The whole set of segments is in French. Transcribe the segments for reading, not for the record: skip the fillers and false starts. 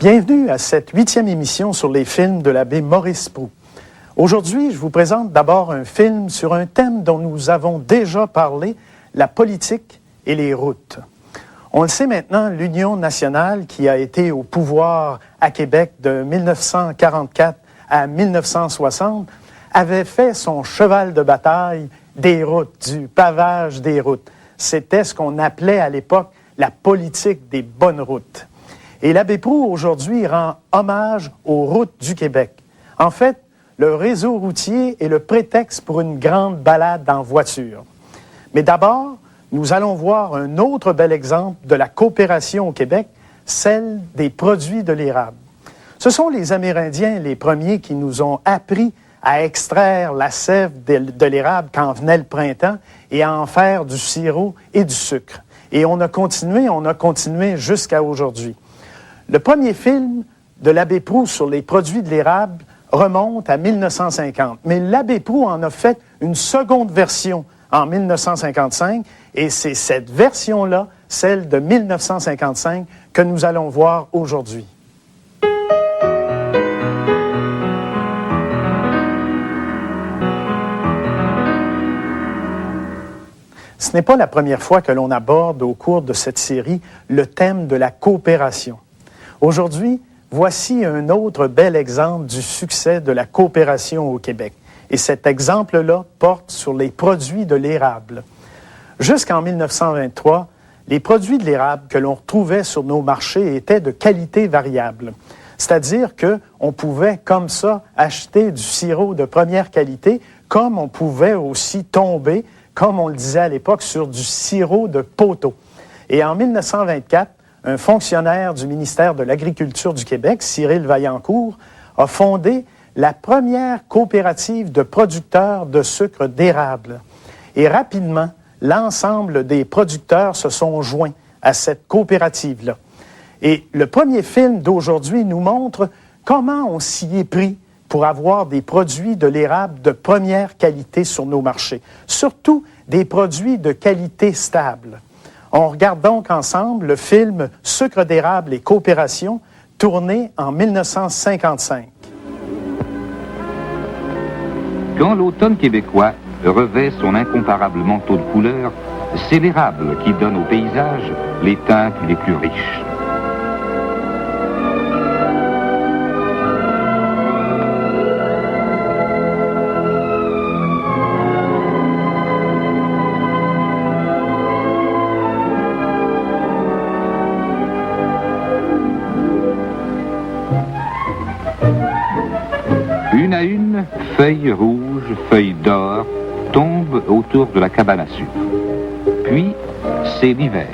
Bienvenue à cette 8e émission sur les films de l'abbé Maurice Proulx. Aujourd'hui, je vous présente d'abord un film sur un thème dont nous avons déjà parlé, la politique et les routes. On le sait maintenant, l'Union nationale, qui a été au pouvoir à Québec de 1944 à 1960, avait fait son cheval de bataille des routes, du pavage des routes. C'était ce qu'on appelait à l'époque la politique des bonnes routes. Et l'abbé Proulx, aujourd'hui, rend hommage aux routes du Québec. En fait, le réseau routier est le prétexte pour une grande balade en voiture. Mais d'abord, nous allons voir un autre bel exemple de la coopération au Québec, celle des produits de l'érable. Ce sont les Amérindiens les premiers qui nous ont appris à extraire la sève de l'érable quand venait le printemps et à en faire du sirop et du sucre. Et on a continué jusqu'à aujourd'hui. Le premier film de l'abbé Proulx sur les produits de l'érable remonte à 1950. Mais l'abbé Proulx en a fait une seconde version en 1955 et c'est cette version-là, celle de 1955, que nous allons voir aujourd'hui. Ce n'est pas la première fois que l'on aborde au cours de cette série le thème de la coopération. Aujourd'hui, voici un autre bel exemple du succès de la coopération au Québec. Et cet exemple-là porte sur les produits de l'érable. Jusqu'en 1923, les produits de l'érable que l'on retrouvait sur nos marchés étaient de qualité variable. C'est-à-dire qu'on pouvait, comme ça, acheter du sirop de première qualité, comme on pouvait aussi tomber, comme on le disait à l'époque, sur du sirop de poteau. Et en 1924, un fonctionnaire du ministère de l'Agriculture du Québec, Cyril Vaillancourt, a fondé la première coopérative de producteurs de sucre d'érable. Et rapidement, l'ensemble des producteurs se sont joints à cette coopérative-là. Et le premier film d'aujourd'hui nous montre comment on s'y est pris pour avoir des produits de l'érable de première qualité sur nos marchés, surtout des produits de qualité stable. On regarde donc ensemble le film « Sucre d'érable et coopération » tourné en 1955. Quand l'automne québécois revêt son incomparable manteau de couleurs, c'est l'érable qui donne au paysage les teintes les plus riches. Une à une, feuilles rouges, feuilles d'or tombent autour de la cabane à sucre. Puis, c'est l'hiver.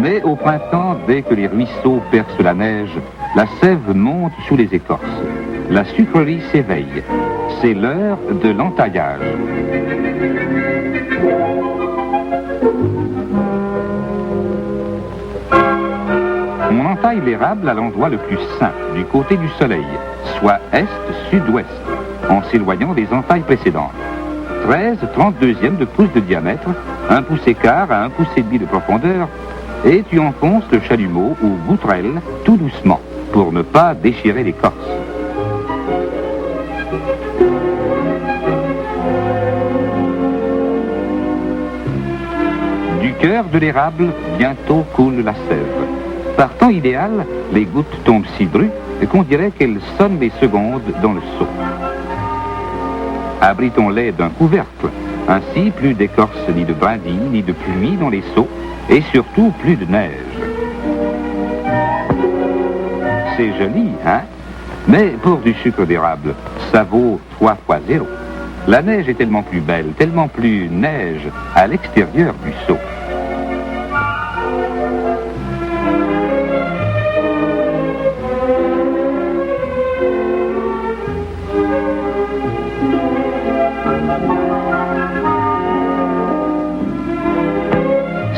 Mais au printemps, dès que les ruisseaux percent la neige, la sève monte sous les écorces. La sucrerie s'éveille. C'est l'heure de l'entaillage. On entaille l'érable à l'endroit le plus sain, du côté du soleil, soit est-sud-ouest, en s'éloignant des entailles précédentes. 13/32 de pouce de diamètre, 1 pouce écart à 1 pouce et demi de profondeur, et tu enfonces le chalumeau ou boutrelle tout doucement, pour ne pas déchirer l'écorce. Du cœur de l'érable, bientôt coule la sève. Par temps idéal, les gouttes tombent si drues qu'on dirait qu'elles sonnent les secondes dans le seau. Abritons-les d'un couvercle. Ainsi, plus d'écorce ni de brindilles ni de pluie dans les seaux, et surtout plus de neige. C'est joli, hein? Mais pour du sucre d'érable, ça vaut 3 fois 0. La neige est tellement plus belle, tellement plus neige à l'extérieur du seau.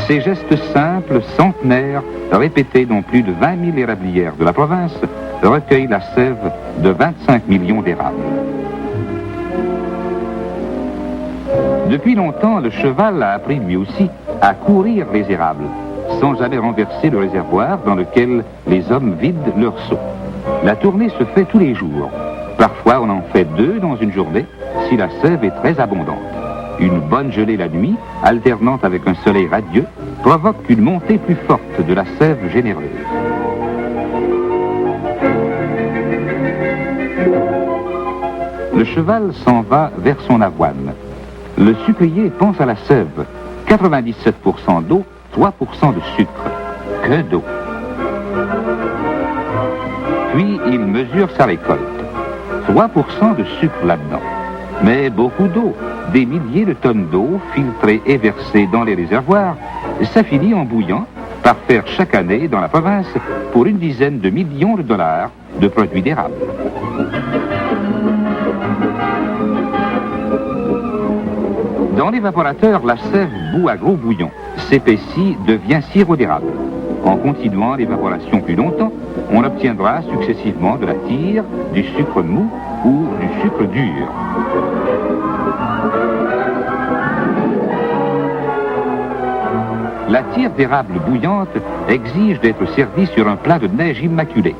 Ces gestes simples, centenaires, répétés dans plus de 20 000 érablières de la province, recueille la sève de 25 millions d'érables. Depuis longtemps, le cheval a appris lui aussi à courir les érables, sans jamais renverser le réservoir dans lequel les hommes vident leurs seaux. La tournée se fait tous les jours. Parfois, on en fait 2 dans une journée, si la sève est très abondante. Une bonne gelée la nuit, alternant avec un soleil radieux, provoque une montée plus forte de la sève généreuse. Le cheval s'en va vers son avoine. Le sucrier pense à la sève. 97% d'eau, 3% de sucre. Que d'eau! Puis il mesure sa récolte. 3% de sucre là-dedans. Mais beaucoup d'eau, des milliers de tonnes d'eau filtrées et versées dans les réservoirs, ça finit en bouillant par faire chaque année dans la province pour une dizaine de millions de dollars de produits d'érable. Dans l'évaporateur, la sève bout à gros bouillon, s'épaissit, devient sirop d'érable. En continuant l'évaporation plus longtemps, on obtiendra successivement de la tire, du sucre mou ou du sucre dur. La tire d'érable bouillante exige d'être servie sur un plat de neige immaculé,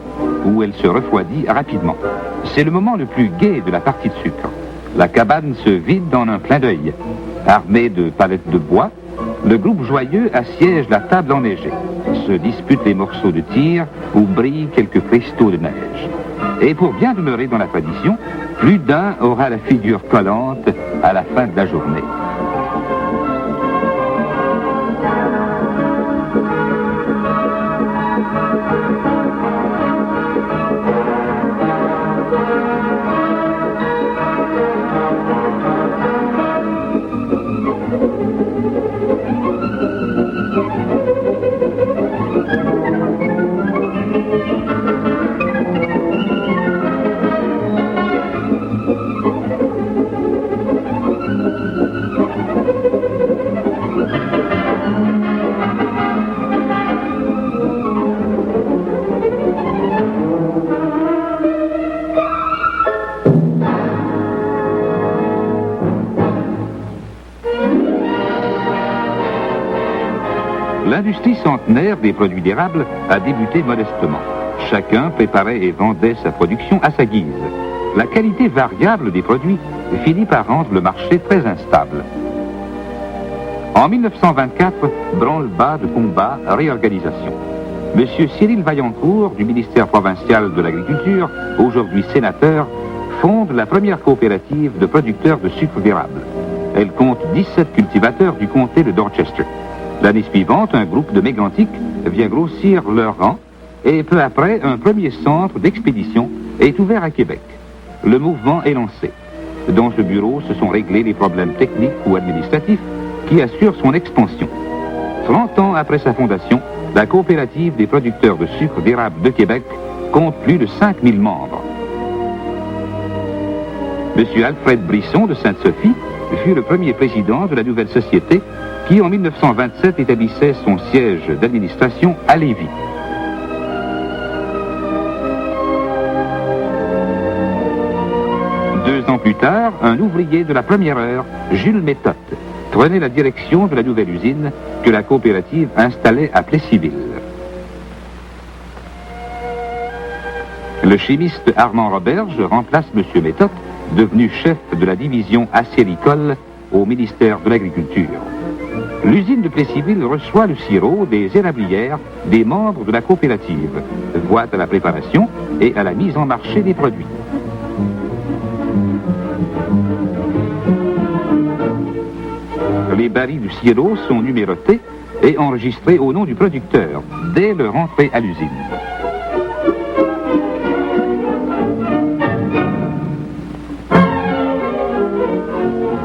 où elle se refroidit rapidement. C'est le moment le plus gai de la partie de sucre. La cabane se vide en un clin d'œil. Armé de palettes de bois, le groupe joyeux assiège la table enneigée, se dispute les morceaux de tire où brillent quelques cristaux de neige. Et pour bien demeurer dans la tradition, plus d'un aura la figure collante à la fin de la journée. L'industrie centenaire des produits d'érable a débuté modestement. Chacun préparait et vendait sa production à sa guise. La qualité variable des produits finit par rendre le marché très instable. En 1924, branle-bas de combat, réorganisation. Monsieur Cyril Vaillancourt, du ministère provincial de l'Agriculture, aujourd'hui sénateur, fonde la première coopérative de producteurs de sucre d'érable. Elle compte 17 cultivateurs du comté de Dorchester. L'année suivante, un groupe de mégantiques vient grossir leur rang et peu après, un premier centre d'expédition est ouvert à Québec. Le mouvement est lancé. Dans ce bureau, se sont réglés les problèmes techniques ou administratifs qui assurent son expansion. 30 ans après sa fondation, la coopérative des producteurs de sucre d'érable de Québec compte plus de 5000 membres. Monsieur Alfred Brisson de Sainte-Sophie fut le premier président de la nouvelle société qui, en 1927, établissait son siège d'administration à Lévis. Deux ans plus tard, un ouvrier de la première heure, Jules Méthode, prenait la direction de la nouvelle usine que la coopérative installait à Plessisville. Le chimiste Armand Roberge remplace M. Méthode, devenu chef de la division acéricole au ministère de l'Agriculture. L'usine de Plessisville reçoit le sirop des érablières des membres de la coopérative, voit à la préparation et à la mise en marché des produits. Les barils du sirop sont numérotés et enregistrés au nom du producteur dès leur entrée à l'usine.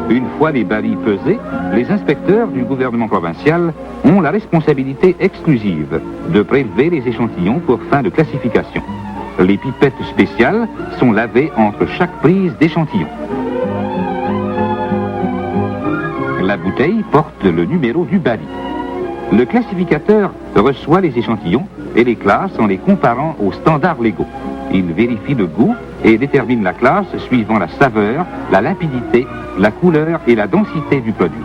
Une fois les barils pesés, les inspecteurs du gouvernement provincial ont la responsabilité exclusive de prélever les échantillons pour fin de classification. Les pipettes spéciales sont lavées entre chaque prise d'échantillon. La bouteille porte le numéro du baril. Le classificateur reçoit les échantillons et les classe en les comparant aux standards légaux. Il vérifie le goût et détermine la classe suivant la saveur, la limpidité, la couleur et la densité du produit.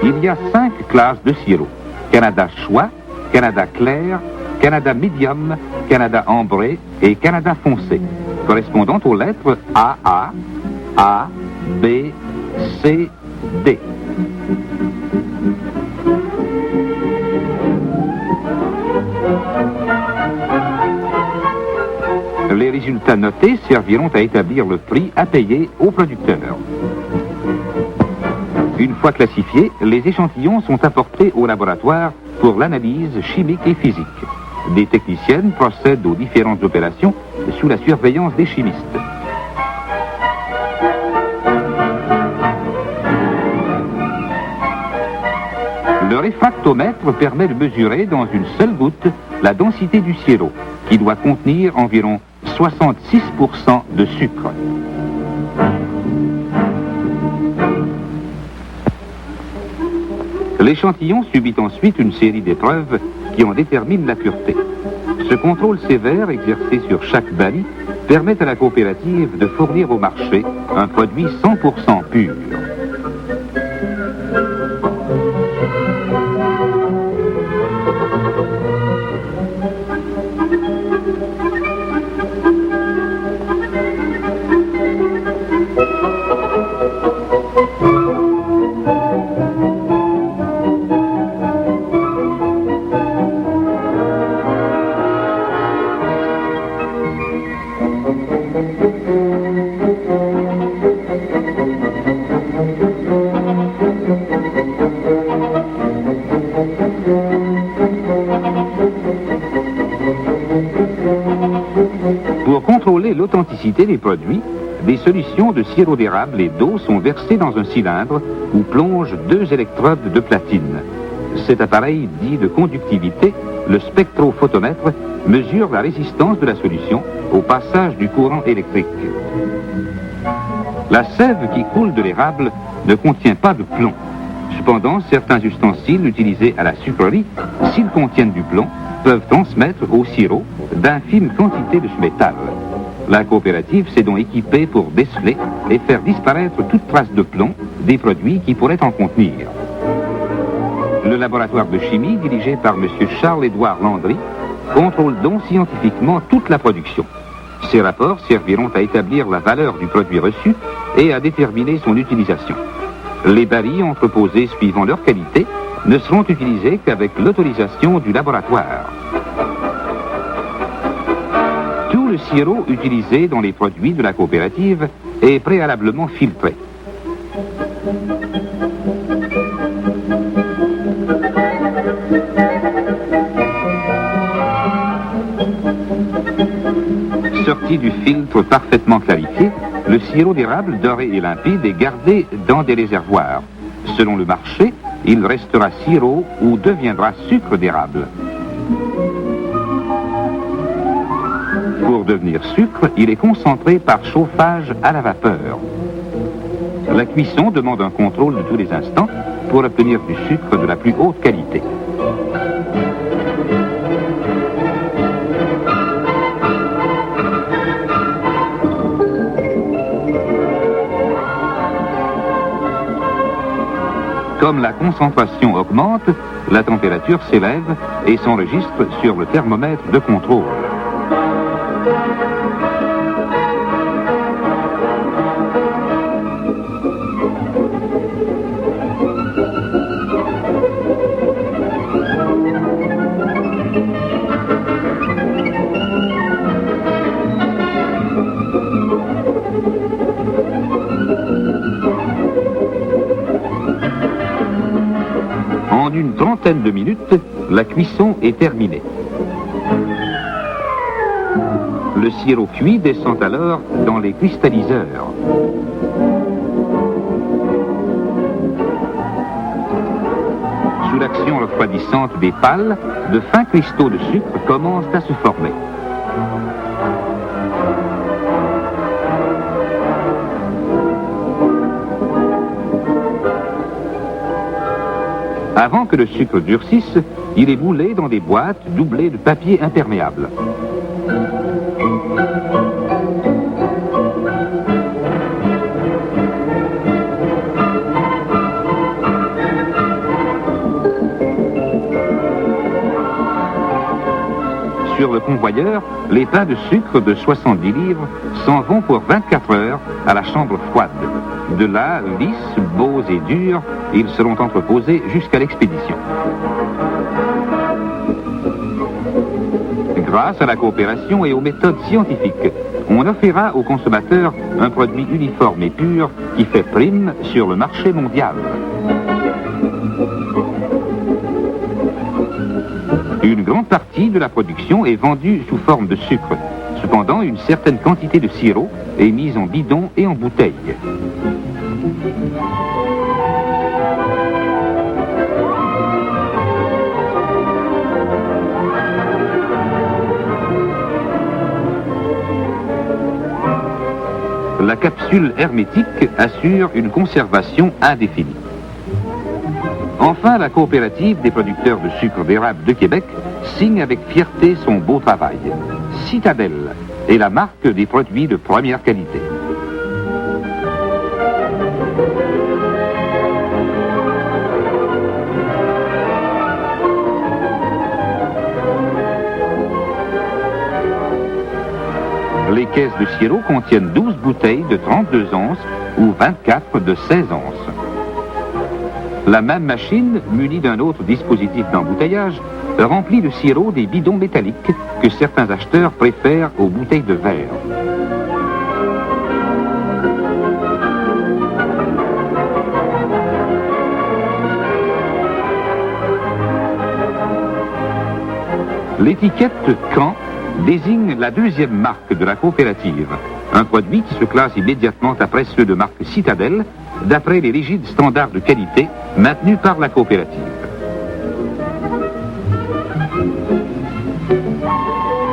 Il y a 5 classes de sirop. Canada Choix, Canada Clair, Canada Medium, Canada Ambré et Canada Foncé, correspondant aux lettres AA, A, B, C, D. Les résultats notés serviront à établir le prix à payer au producteur. Une fois classifiés, les échantillons sont apportés au laboratoire pour l'analyse chimique et physique. Des techniciennes procèdent aux différentes opérations sous la surveillance des chimistes. Le réfractomètre permet de mesurer dans une seule goutte la densité du sirop, qui doit contenir environ 66% de sucre. L'échantillon subit ensuite une série d'épreuves qui en déterminent la pureté. Ce contrôle sévère exercé sur chaque baril permet à la coopérative de fournir au marché un produit 100% pur. Pour contrôler l'authenticité des produits, des solutions de sirop d'érable et d'eau sont versées dans un cylindre où plongent 2 électrodes de platine. Cet appareil dit de conductivité, le spectrophotomètre, mesure la résistance de la solution au passage du courant électrique. La sève qui coule de l'érable ne contient pas de plomb. Cependant, certains ustensiles utilisés à la sucrerie, s'ils contiennent du plomb, peuvent transmettre au sirop d'infimes quantités de ce métal. La coopérative s'est donc équipée pour déceler et faire disparaître toute trace de plomb des produits qui pourraient en contenir. Le laboratoire de chimie, dirigé par M. Charles-Édouard Landry, contrôle donc scientifiquement toute la production. Ces rapports serviront à établir la valeur du produit reçu et à déterminer son utilisation. Les barils entreposés suivant leur qualité ne seront utilisés qu'avec l'autorisation du laboratoire. Tout le sirop utilisé dans les produits de la coopérative est préalablement filtré. Sorti du filtre parfaitement clarifié, le sirop d'érable doré et limpide est gardé dans des réservoirs. Selon le marché, il restera sirop ou deviendra sucre d'érable. Pour devenir sucre, il est concentré par chauffage à la vapeur. La cuisson demande un contrôle de tous les instants pour obtenir du sucre de la plus haute qualité. Comme la concentration augmente, la température s'élève et s'enregistre sur le thermomètre de contrôle. En une trentaine de minutes, la cuisson est terminée. Le sirop cuit descend alors dans les cristalliseurs. Sous l'action refroidissante des pales, de fins cristaux de sucre commencent à se former. Avant que le sucre durcisse, il est moulé dans des boîtes doublées de papier imperméable. Sur le convoyeur, les pains de sucre de 70 livres s'en vont pour 24 heures à la chambre froide. De là, lisses, beaux et durs, ils seront entreposés jusqu'à l'expédition. Grâce à la coopération et aux méthodes scientifiques, on offrira aux consommateurs un produit uniforme et pur qui fait prime sur le marché mondial. Une grande partie de la production est vendue sous forme de sucre. Cependant, une certaine quantité de sirop est mise en bidon et en bouteille. La capsule hermétique assure une conservation indéfinie. Enfin, la coopérative des producteurs de sucre d'érable de Québec signe avec fierté son beau travail. Citadel est la marque des produits de première qualité. Les caisses de sirop contiennent 12 bouteilles de 32 onces ou 24 de 16 onces. La même machine, munie d'un autre dispositif d'embouteillage, remplit de sirop des bidons métalliques que certains acheteurs préfèrent aux bouteilles de verre. L'étiquette Camp désigne la deuxième marque de la coopérative, un produit qui se classe immédiatement après ceux de marque Citadel, d'après les rigides standards de qualité maintenus par la coopérative.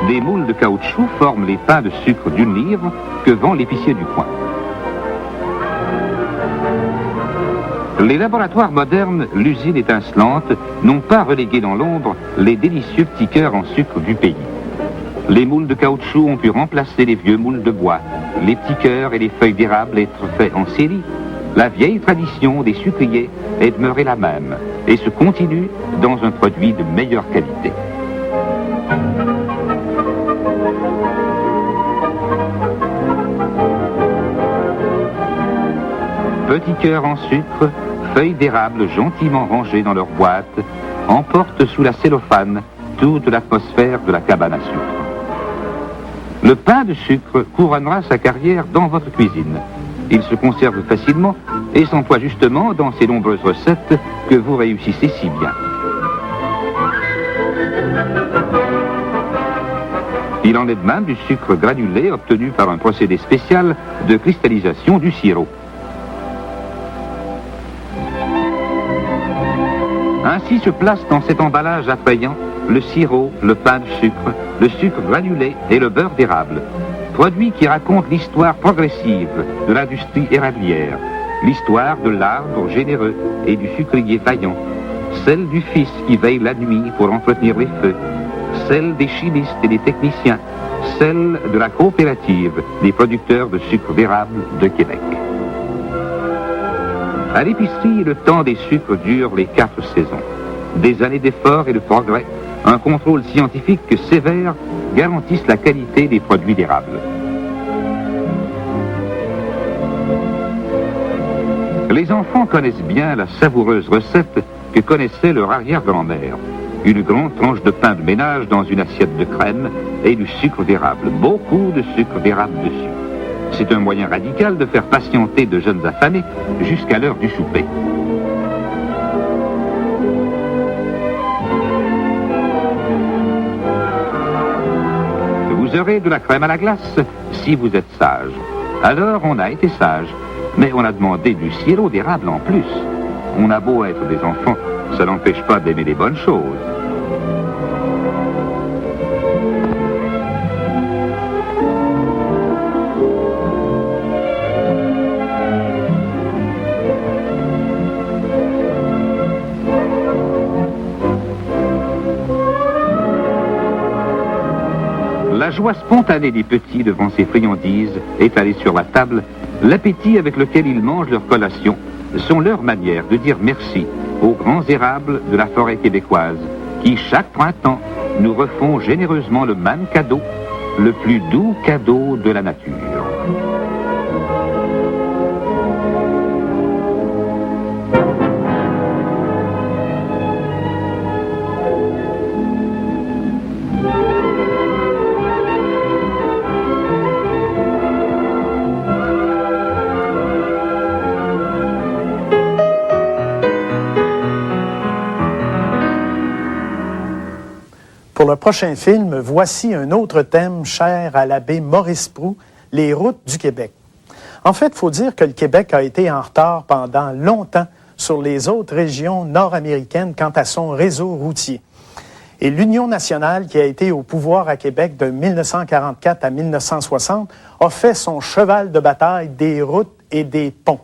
Des moules de caoutchouc forment les pains de sucre d'1 livre que vend l'épicier du coin. Les laboratoires modernes, l'usine étincelante, n'ont pas relégué dans l'ombre les délicieux petits cœurs en sucre du pays. Les moules de caoutchouc ont pu remplacer les vieux moules de bois, les petits cœurs et les feuilles d'érable être faits en série. La vieille tradition des sucriers est demeurée la même et se continue dans un produit de meilleure qualité. Petits cœurs en sucre, feuilles d'érable gentiment rangées dans leur boîte, emportent sous la cellophane toute l'atmosphère de la cabane à sucre. Le pain de sucre couronnera sa carrière dans votre cuisine. Il se conserve facilement et s'emploie justement dans ces nombreuses recettes que vous réussissez si bien. Il en est de même du sucre granulé obtenu par un procédé spécial de cristallisation du sirop. Ainsi se placent dans cet emballage attrayant le sirop, le pain de sucre, le sucre granulé et le beurre d'érable. Produits qui racontent l'histoire progressive de l'industrie érablière, l'histoire de l'arbre généreux et du sucrier vaillant, celle du fils qui veille la nuit pour entretenir les feux, celle des chimistes et des techniciens, celle de la coopérative des producteurs de sucre d'érable de Québec. À l'épicerie, le temps des sucres dure les 4 saisons. Des années d'efforts et de progrès, un contrôle scientifique sévère garantissent la qualité des produits d'érable. Les enfants connaissent bien la savoureuse recette que connaissait leur arrière-grand-mère. Une grande tranche de pain de ménage dans une assiette de crème et du sucre d'érable. Beaucoup de sucre d'érable dessus. C'est un moyen radical de faire patienter de jeunes affamés jusqu'à l'heure du souper. Vous aurez de la crème à la glace si vous êtes sage. Alors on a été sage, mais on a demandé du sirop d'érable en plus. On a beau être des enfants, Ça n'empêche pas d'aimer les bonnes choses. La joie spontanée des petits devant ces friandises étalées sur la table, l'appétit avec lequel ils mangent leur collation, sont leur manière de dire merci aux grands érables de la forêt québécoise qui, chaque printemps, nous refont généreusement le même cadeau, le plus doux cadeau de la nature. Pour le prochain film, voici un autre thème cher à l'abbé Maurice Proulx, les routes du Québec. En fait, il faut dire que le Québec a été en retard pendant longtemps sur les autres régions nord-américaines quant à son réseau routier. Et l'Union nationale, qui a été au pouvoir à Québec de 1944 à 1960, a fait son cheval de bataille des routes et des ponts.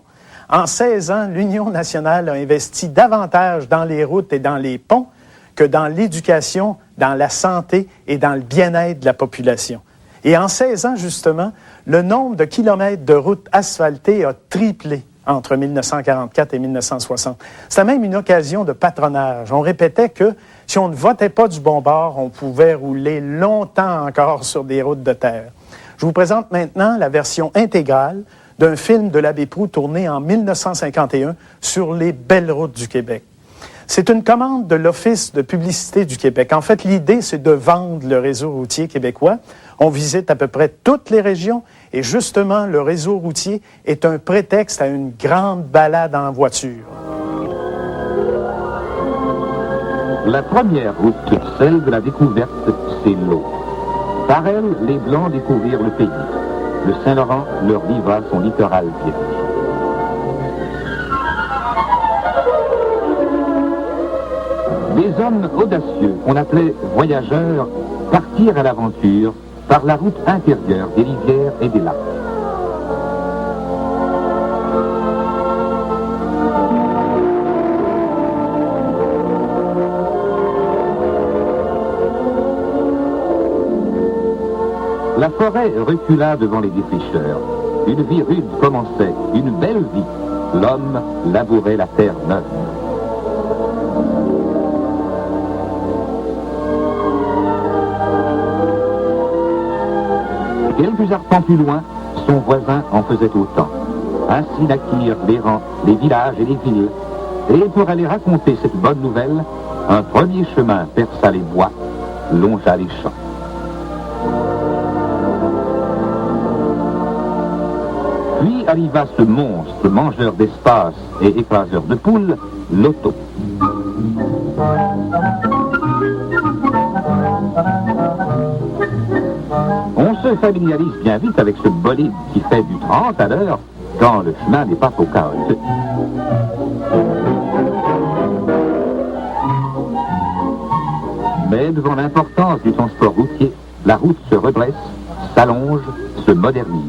En 16 ans, l'Union nationale a investi davantage dans les routes et dans les ponts que dans l'éducation, dans la santé et dans le bien-être de la population. Et en 16 ans, justement, le nombre de kilomètres de routes asphaltées a triplé entre 1944 et 1960. C'était même une occasion de patronage. On répétait que si on ne votait pas du bon bord, on pouvait rouler longtemps encore sur des routes de terre. Je vous présente maintenant la version intégrale d'un film de l'abbé Proulx tourné en 1951 sur les belles routes du Québec. C'est une commande de l'Office de publicité du Québec. En fait, l'idée, c'est de vendre le réseau routier québécois. On visite à peu près toutes les régions et justement, le réseau routier est un prétexte à une grande balade en voiture. La première route, celle de la découverte, c'est l'eau. Par elle, les Blancs découvrirent le pays. Le Saint-Laurent leur livra son littoral piéton. Des hommes audacieux, qu'on appelait voyageurs, partirent à l'aventure par la route intérieure des rivières et des lacs. La forêt recula devant les défricheurs. Une vie rude commençait, une belle vie. L'homme labourait la terre neuve. Quelques arpents plus loin, son voisin en faisait autant. Ainsi naquirent les rangs, les villages et les villes. Et pour aller raconter cette bonne nouvelle, un premier chemin perça les bois, longea les champs. Puis arriva ce monstre, mangeur d'espace et écraseur de poules, l'auto. On se familiarise bien vite avec ce bolide qui fait du 30 à l'heure quand le chemin n'est pas trop chaotique. Mais devant l'importance du transport routier, la route se redresse, s'allonge, se modernise.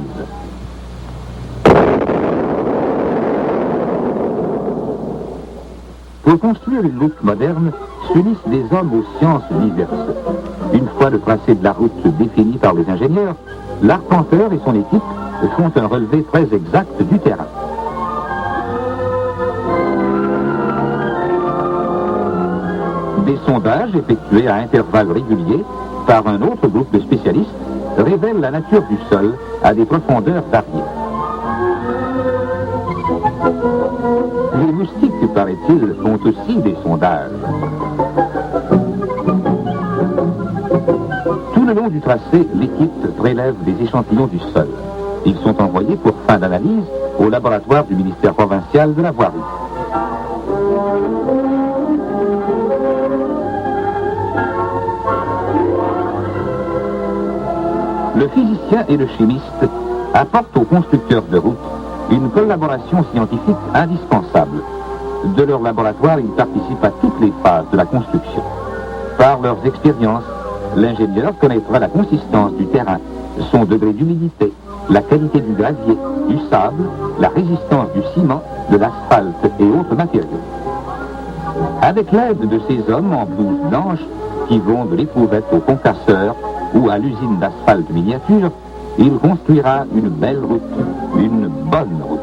Pour construire une route moderne, s'unissent des hommes aux sciences diverses. Une fois le tracé de la route défini par les ingénieurs, l'arpenteur et son équipe font un relevé très exact du terrain. Des sondages effectués à intervalles réguliers par un autre groupe de spécialistes révèlent la nature du sol à des profondeurs variées. Les moustiques, paraît-il, font aussi des sondages. Tout le long du tracé, l'équipe prélève des échantillons du sol. Ils sont envoyés pour fin d'analyse au laboratoire du ministère provincial de la voirie. Le physicien et le chimiste apportent aux constructeurs de routes une collaboration scientifique indispensable. De leur laboratoire, ils participent à toutes les phases de la construction. Par leurs expériences, l'ingénieur connaîtra la consistance du terrain, son degré d'humidité, la qualité du gravier, du sable, la résistance du ciment, de l'asphalte et autres matériaux. Avec l'aide de ces hommes en blouse blanche qui vont de l'éprouvette au concasseur ou à l'usine d'asphalte miniature, il construira une belle route, une bonne route.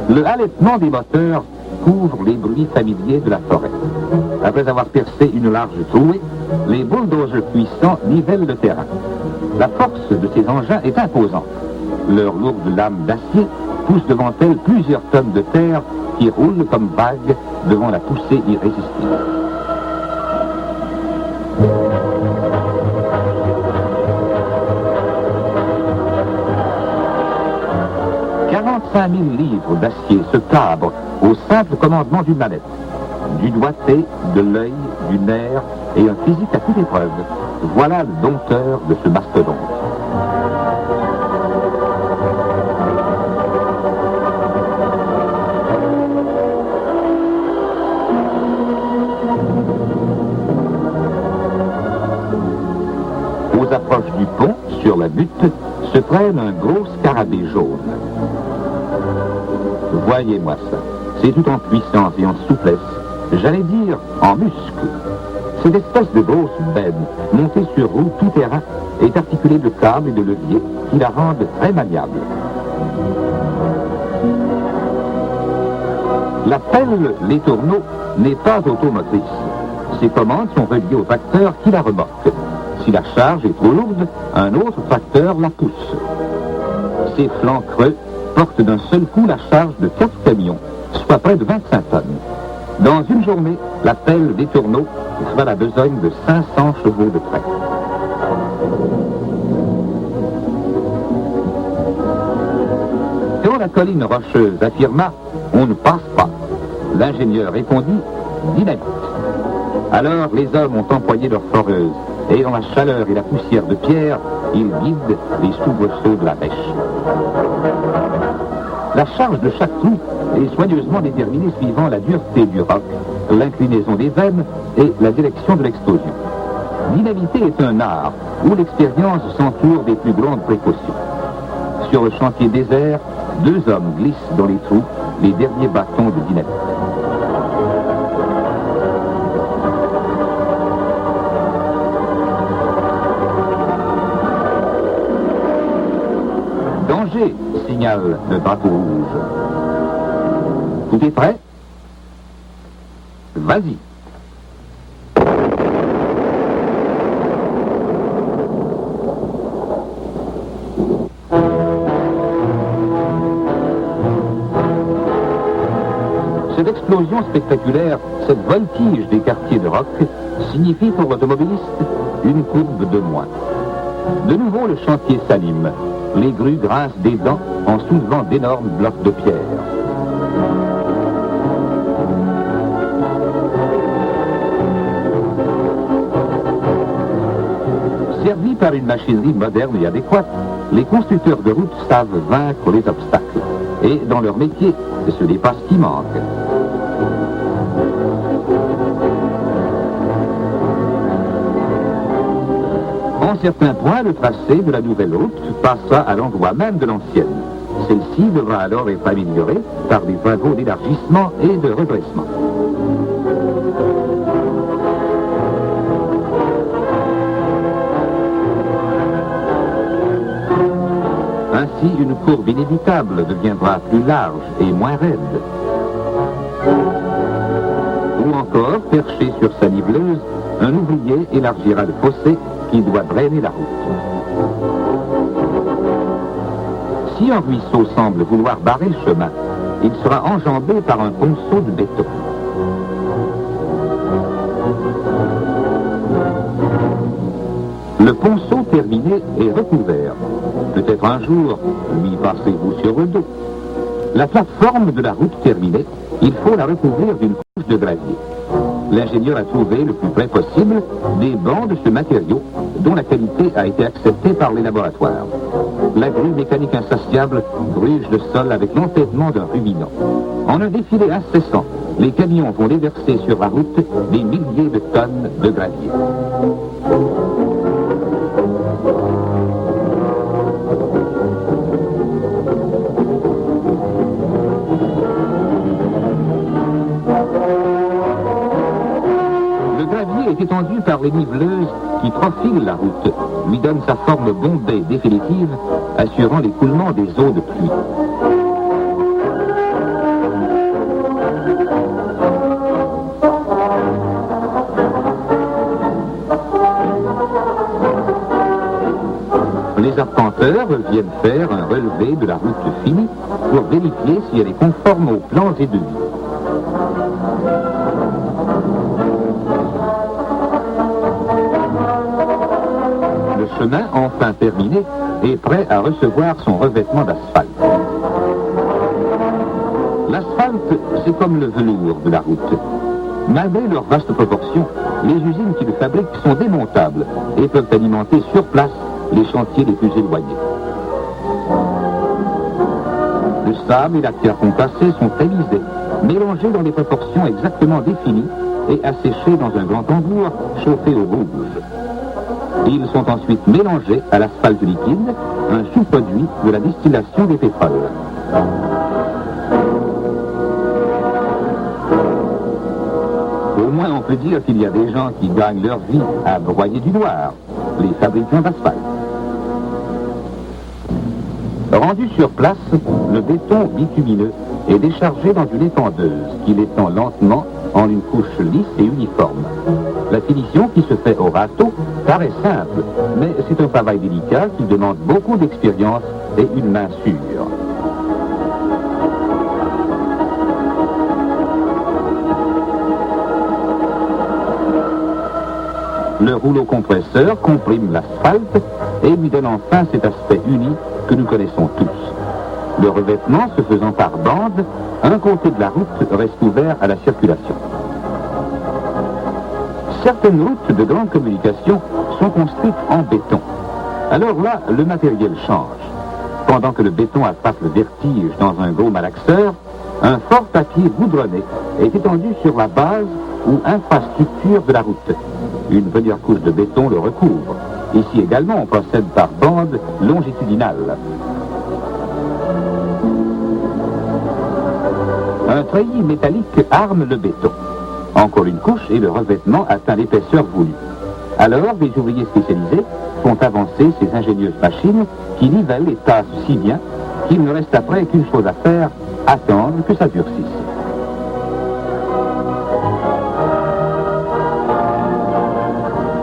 Le halètement des moteurs couvre les bruits familiers de la forêt. Après avoir percé une large trouée, les bulldozers puissants nivellent le terrain. La force de ces engins est imposante. Leurs lourdes lames d'acier poussent devant elles plusieurs tonnes de terre qui roulent comme vagues devant la poussée irrésistible. « 45 000 livres d'acier se cabrent au simple commandement d'une manette. Du doigté, de l'œil, du nerf et un physique à toute épreuve. Voilà le dompteur de ce mastodonte. Aux approches du pont, sur la butte, se traîne un gros scarabée jaune. Voyez-moi ça. C'est tout en puissance et en souplesse. J'allais dire en muscle. Cette espèce de grosse benne, montée sur roue tout-terrain, est articulée de câbles et de leviers qui la rendent très maniable. La pelle, les tourneaux, n'est pas automotrice. Ses commandes sont reliées au tracteur qui la remorque. Si la charge est trop lourde, un autre tracteur la pousse. Ses flancs creux portent d'un seul coup la charge de 4 camions, soit près de 25 tonnes. Dans une journée, la pelle des tourneaux fera la besogne de 500 chevaux de trait. Quand la colline rocheuse affirma « on ne passe pas », l'ingénieur répondit « dynamite ». Alors les hommes ont employé leur foreuse et dans la chaleur et la poussière de pierre, ils vident les soubresauts de la bêche. La charge de chaque trou est soigneusement déterminée suivant la dureté du roc, l'inclinaison des veines et la direction de l'explosion. Dynamiter est un art où l'expérience s'entoure des plus grandes précautions. Sur le chantier désert, 2 hommes glissent dans les trous les derniers bâtons de dynamite. Danger, signale le drapeau rouge. Tout est prêt? Vas-y. Cette explosion spectaculaire, cette voltige des quartiers de roc, signifie pour l'automobiliste une courbe de moins. De nouveau, le chantier s'anime. Les grues grincent des dents en soulevant d'énormes blocs de pierre. Servis par une machinerie moderne et adéquate, les constructeurs de routes savent vaincre les obstacles. Et dans leur métier, ce n'est pas ce qui manque. En certains points, le tracé de la nouvelle route passera à l'endroit même de l'ancienne. Celle-ci devra alors être améliorée par des travaux d'élargissement et de redressement. Ainsi, une courbe inévitable deviendra plus large et moins raide. Ou encore, perché sur sa niveleuse, un ouvrier élargira le fossé qui doit drainer la route. Si un ruisseau semble vouloir barrer le chemin, il sera enjambé par un ponceau de béton. Le ponceau terminé est recouvert. Peut-être un jour, lui passez-vous sur le dos. La plateforme de la route terminée, il faut la recouvrir d'une couche de gravier. L'ingénieur a trouvé le plus près possible des bancs de ce matériau dont la qualité a été acceptée par les laboratoires. La grue mécanique insatiable gruge le sol avec l'entêtement d'un ruminant. En un défilé incessant, les camions vont déverser sur la route des milliers de tonnes de gravier. Le gravier est étendu par les niveleuses qui profilent la route, lui donnent sa forme bombée définitive, assurant l'écoulement des eaux de pluie. Les arpenteurs viennent faire un relevé de la route finie pour vérifier si elle est conforme aux plans et devis. Le chemin, enfin terminé, est prêt à recevoir son revêtement d'asphalte. L'asphalte, c'est comme le velours de la route. Malgré leurs vastes proportions, les usines qui le fabriquent sont démontables et peuvent alimenter sur place les chantiers les plus éloignés. Le sable et la pierre concassée sont tamisés, mélangés dans des proportions exactement définies et asséchés dans un grand tambour chauffé au rouge. Ils sont ensuite mélangés à l'asphalte liquide, un sous-produit de la distillation des pétroles. Au moins on peut dire qu'il y a des gens qui gagnent leur vie à broyer du noir, les fabricants d'asphalte. Rendu sur place, le béton bitumineux est déchargé dans une étendeuse qui l'étend lentement en une couche lisse et uniforme. La finition qui se fait au râteau paraît simple, mais c'est un travail délicat qui demande beaucoup d'expérience et une main sûre. Le rouleau compresseur comprime l'asphalte et lui donne enfin cet aspect uni que nous connaissons tous. Le revêtement se faisant par bande, un côté de la route reste ouvert à la circulation. Certaines routes de grande communication sont construites en béton. Alors là, le matériel change. Pendant que le béton attrape le vertige dans un gros malaxeur, un fort papier goudronné est étendu sur la base ou infrastructure de la route. Une première couche de béton le recouvre. Ici également, on procède par bande longitudinale. Un treillis métallique arme le béton. Encore une couche et le revêtement atteint l'épaisseur voulue. Alors, les ouvriers spécialisés font avancer ces ingénieuses machines qui nivellent et tassent si bien qu'il ne reste après qu'une chose à faire, attendre que ça durcisse.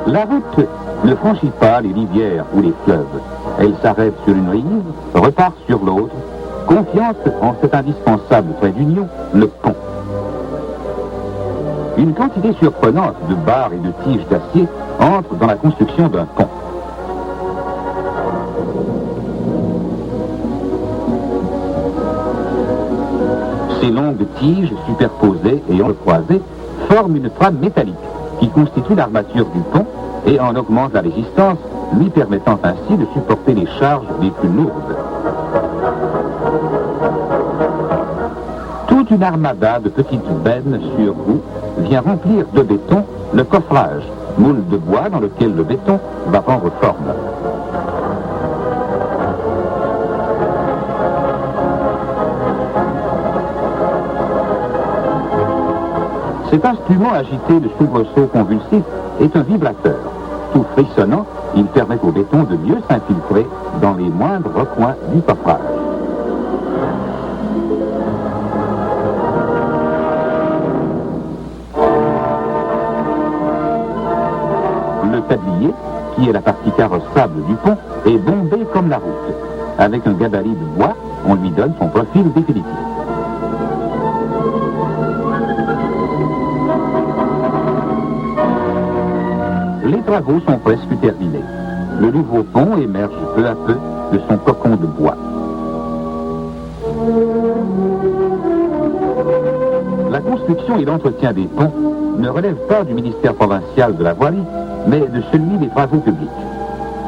La route ne franchit pas les rivières ou les fleuves. Elle s'arrête sur une rive, repart sur l'autre, confiante en cet indispensable trait d'union, le pont. Une quantité surprenante de barres et de tiges d'acier entre dans la construction d'un pont. Ces longues tiges superposées et entrecroisées forment une trame métallique qui constitue l'armature du pont et en augmente la résistance, lui permettant ainsi de supporter les charges les plus lourdes. Toute une armada de petites bennes sur roues vient remplir de béton le coffrage, moule de bois dans lequel le béton va prendre forme. Cet instrument agité de soubresauts convulsifs est un vibrateur. Tout frissonnant, il permet au béton de mieux s'infiltrer dans les moindres recoins du coffrage. Le tablier, qui est la partie carrossable du pont, est bombé comme la route. Avec un gabarit de bois, on lui donne son profil définitif. Les travaux sont presque terminés. Le nouveau pont émerge peu à peu de son cocon de bois. La construction et l'entretien des ponts ne relève pas du ministère provincial de la voirie, mais de celui des travaux publics.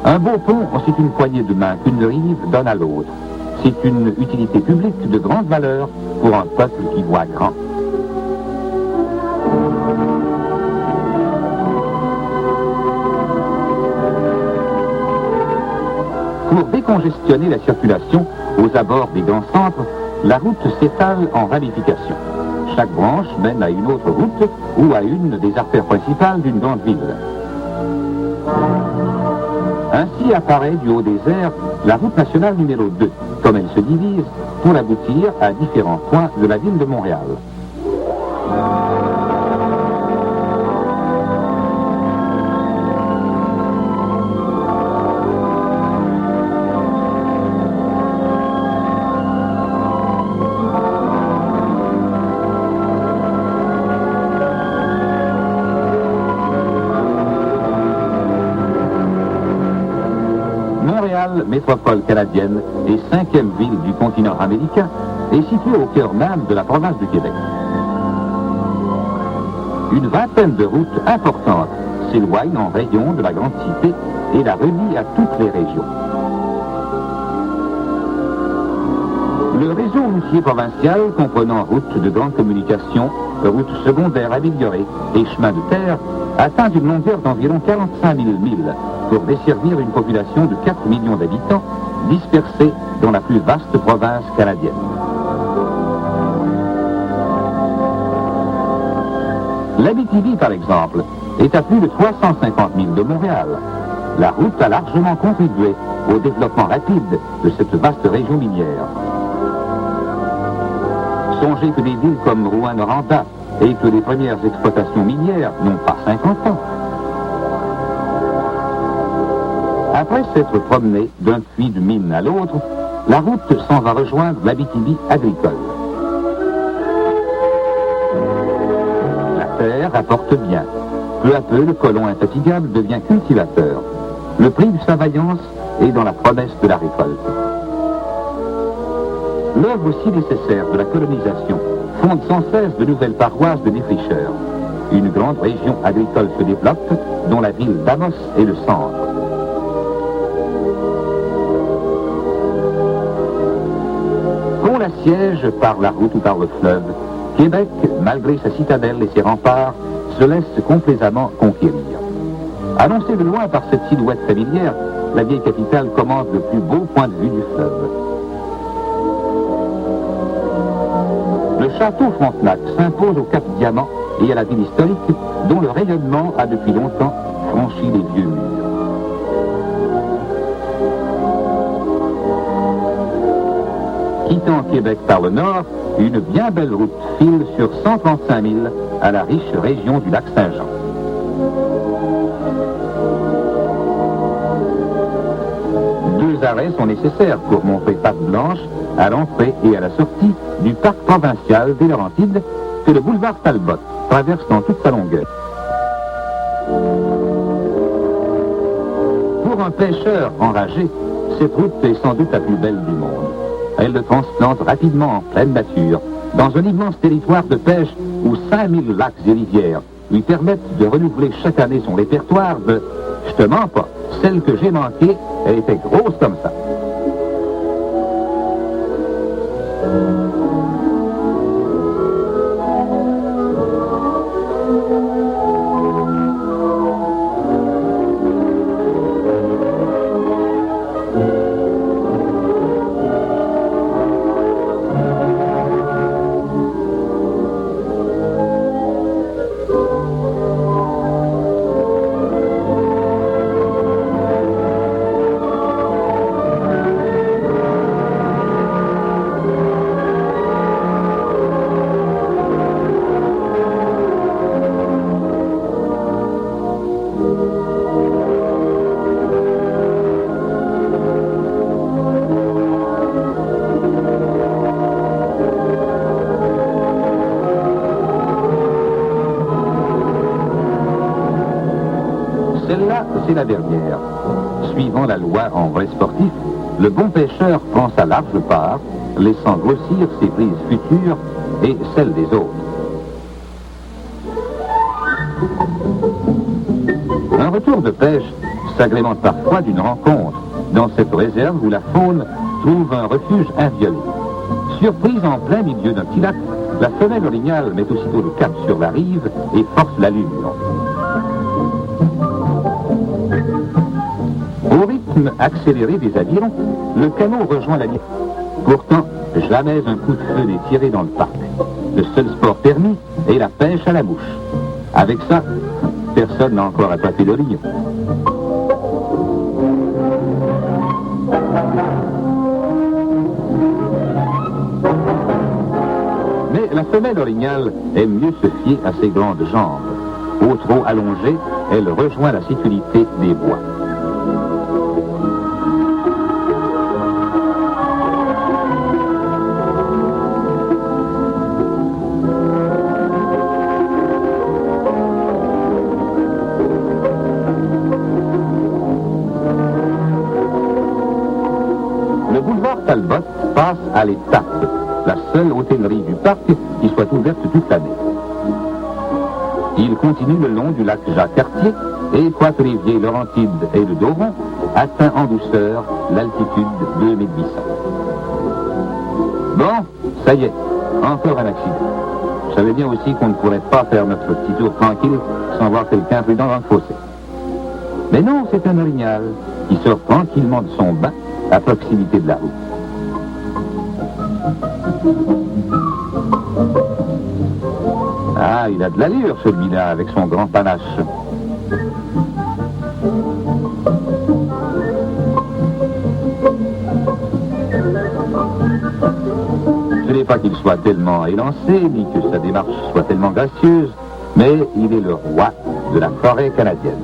Un beau pont, c'est une poignée de main qu'une rive donne à l'autre. C'est une utilité publique de grande valeur pour un peuple qui voit grand. Pour décongestionner la circulation aux abords des grands centres, la route s'étale en ramifications. Chaque branche mène à une autre route ou à une des artères principales d'une grande ville. Ainsi apparaît du haut des airs la route nationale numéro 2, comme elle se divise pour aboutir à différents points de la ville de Montréal. Montréal, métropole canadienne et 5e ville du continent américain, est située au cœur même de la province du Québec. Une vingtaine de routes importantes s'éloignent en rayon de la grande cité et la relient à toutes les régions. Le réseau routier provincial, comprenant routes de grande communication, routes secondaires améliorées et chemins de terre, atteint une longueur d'environ 45 000 milles pour desservir une population de 4 millions d'habitants dispersés dans la plus vaste province canadienne. L'Abitibi, par exemple, est à plus de 350 000 de Montréal. La route a largement contribué au développement rapide de cette vaste région minière. Songez que des villes comme Rouyn-Noranda et que les premières exploitations minières n'ont pas 50 ans. Après s'être promenée d'un puits de mine à l'autre, la route s'en va rejoindre l'Abitibi agricole. La terre apporte bien. Peu à peu, le colon infatigable devient cultivateur. Le prix de sa vaillance est dans la promesse de la récolte. L'œuvre aussi nécessaire de la colonisation fonde sans cesse de nouvelles paroisses de défricheurs. Une grande région agricole se développe, dont la ville d'Amos est le centre. Qu'on l'assiège par la route ou par le fleuve, Québec, malgré sa citadelle et ses remparts, se laisse complaisamment conquérir. Annoncée de loin par cette silhouette familière, la vieille capitale commande le plus beau point de vue du fleuve. Le château Frontenac s'impose au Cap Diamant et à la ville historique dont le rayonnement a depuis longtemps franchi les vieux murs. Quittant Québec par le nord, une bien belle route file sur 135 000 à la riche région du lac Saint-Jean. Deux arrêts sont nécessaires pour montrer patte blanche à l'entrée et à la sortie du parc provincial des Laurentides que le boulevard Talbot traverse dans toute sa longueur. Pour un pêcheur enragé, cette route est sans doute la plus belle du monde. Elle le transplante rapidement en pleine nature, dans un immense territoire de pêche où 5000 lacs et rivières lui permettent de renouveler chaque année son répertoire de « Je te mens pas, celle que j'ai manquée, elle était grosse comme ça ». Celle-là, c'est la dernière. Suivant la loi en vrai sportif, le bon pêcheur prend sa large part, laissant grossir ses prises futures et celles des autres. retour de pêche s'agrémente parfois d'une rencontre dans cette réserve où la faune trouve un refuge inviolé. Surprise en plein milieu d'un petit lac, la femelle orignale met aussitôt le cap sur la rive et force l'allure. Au rythme accéléré des avirons, le canot rejoint la ligne. Pourtant, jamais un coup de feu n'est tiré dans le parc. Le seul sport permis est la pêche à la mouche. Avec ça, personne n'a encore attrapé l'orignal. Mais la femelle orignale aime mieux se fier à ses grandes jambes. Au trot allongé, elle rejoint la sécurité des bois. Le boulevard Talbot passe à l'étape, la seule hôtellerie du parc qui soit ouverte toute l'année. Il continue le long du lac Jacques-Cartier et, quoique les vieilles Laurentides et le Doron, atteint en douceur l'altitude de 2800. Bon, ça y est, encore un accident. Je savais bien aussi qu'on ne pourrait pas faire notre petit tour tranquille sans voir quelqu'un prudent dans le fossé. Mais non, c'est un orignal qui sort tranquillement de son bain à proximité de la route. Ah, il a de l'allure celui-là avec son grand panache. Ce n'est pas qu'il soit tellement élancé, ni que sa démarche soit tellement gracieuse, mais il est le roi de la forêt canadienne.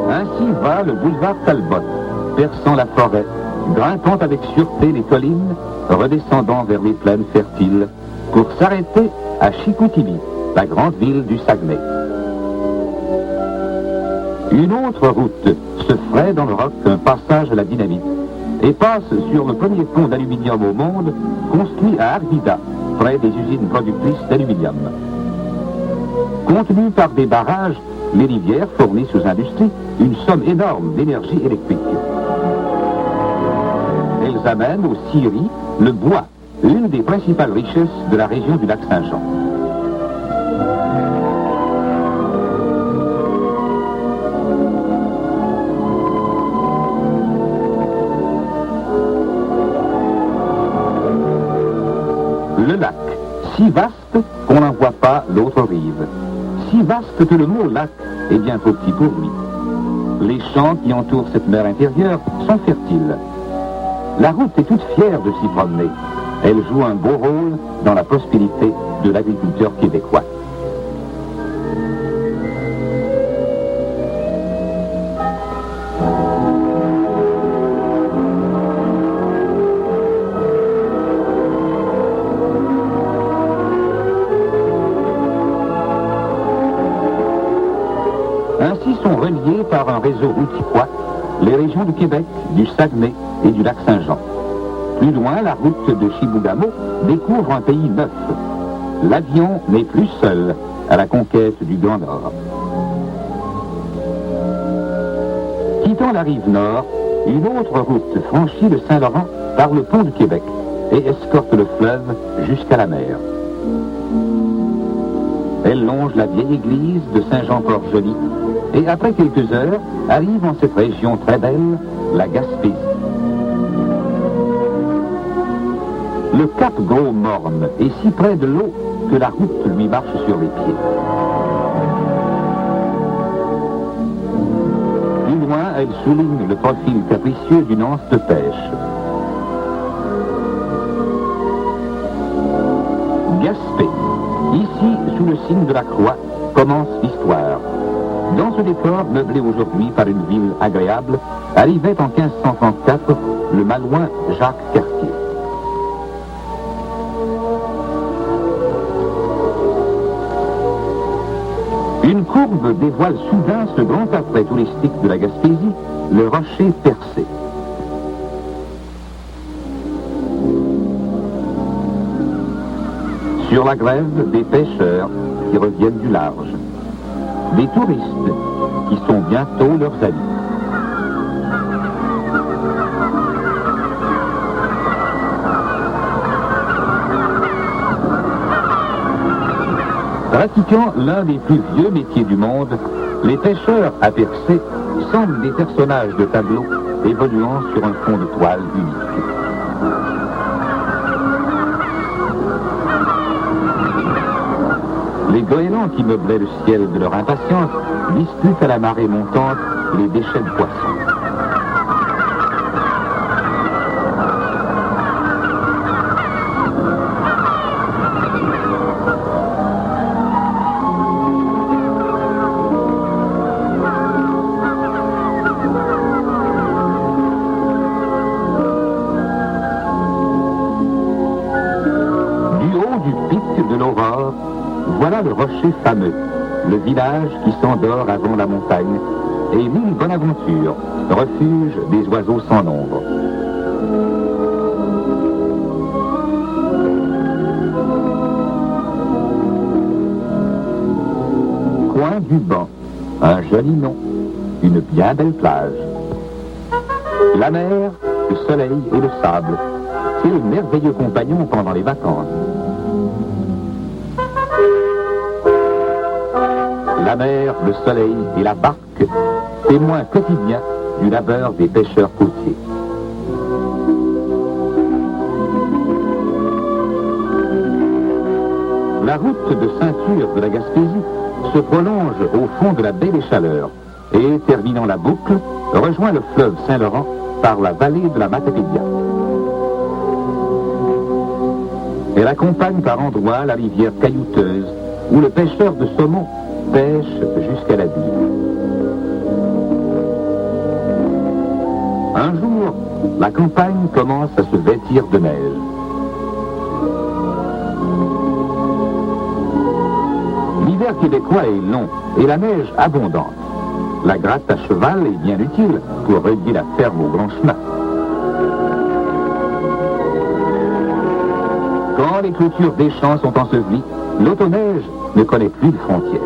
Ainsi va le boulevard Talbot, perçant la forêt, grimpant avec sûreté les collines, redescendant vers les plaines fertiles, pour s'arrêter à Chicoutimi, la grande ville du Saguenay. Une autre route se fraye dans le roc un passage à la dynamite et passe sur le premier pont d'aluminium au monde, construit à Arvida, près des usines productrices d'aluminium. Contenues par des barrages, les rivières fournissent aux industries une somme énorme d'énergie électrique. Elles amènent aux scieries le bois, une des principales richesses de la région du lac Saint-Jean. Le lac, si vaste qu'on n'en voit pas l'autre rive. Si vaste que le mot lac est bien trop petit pour lui. Les champs qui entourent cette mer intérieure sont fertiles. La route est toute fière de s'y promener. Elle joue un beau rôle dans la prospérité de l'agriculteur québécois. Ainsi sont reliées par un réseau routier les régions du Québec, du Saguenay et du lac Saint-Jean. Plus loin, la route de Chibougamau découvre un pays neuf. L'avion n'est plus seul à la conquête du Grand Nord. Quittant la rive nord, une autre route franchit le Saint-Laurent par le pont du Québec et escorte le fleuve jusqu'à la mer. Elle longe la vieille église de Saint-Jean-Port-Joli et après quelques heures arrive en cette région très belle, la Gaspésie. Le cap Gros-Morne est si près de l'eau que la route lui marche sur les pieds. Plus loin, elle souligne le profil capricieux d'une anse de pêche. Gaspé. Ici, sous le signe de la croix, commence l'histoire. Dans ce décor, meublé aujourd'hui par une ville agréable, arrivait en 1534 le malouin Jacques Cartier. Une cour courbe dévoile soudain ce grand attrait touristique de la Gaspésie, le rocher percé. Sur la grève, des pêcheurs qui reviennent du large. Des touristes qui sont bientôt leurs amis. Pratiquant l'un des plus vieux métiers du monde, les pêcheurs à percer semblent des personnages de tableaux évoluant sur un fond de toile unique. Les goélands qui meublaient le ciel de leur impatience disputent à la marée montante les déchets de poissons. Du haut du pic de l'Aurore, voilà le rocher fameux, le village qui s'endort avant la montagne, et l'île Bonaventure, refuge des oiseaux sans nombre. Coin du Banc, un joli nom, une bien belle plage. La mer, le soleil et le sable, c'est le merveilleux compagnon pendant les vacances. La mer, le soleil et la barque, témoins quotidiens du labeur des pêcheurs côtiers. La route de ceinture de la Gaspésie se prolonge au fond de la baie des Chaleurs et, terminant la boucle, rejoint le fleuve Saint-Laurent par la vallée de la Matapédia. Elle accompagne par endroits la rivière caillouteuse où le pêcheur de saumon pêche jusqu'à la ville. Un jour, la campagne commence à se vêtir de neige. L'hiver québécois est long et la neige abondante. La gratte à cheval est bien utile pour relier la ferme au grand chemin. Quand les clôtures des champs sont ensevelies, l'autoneige ne connaît plus de frontières.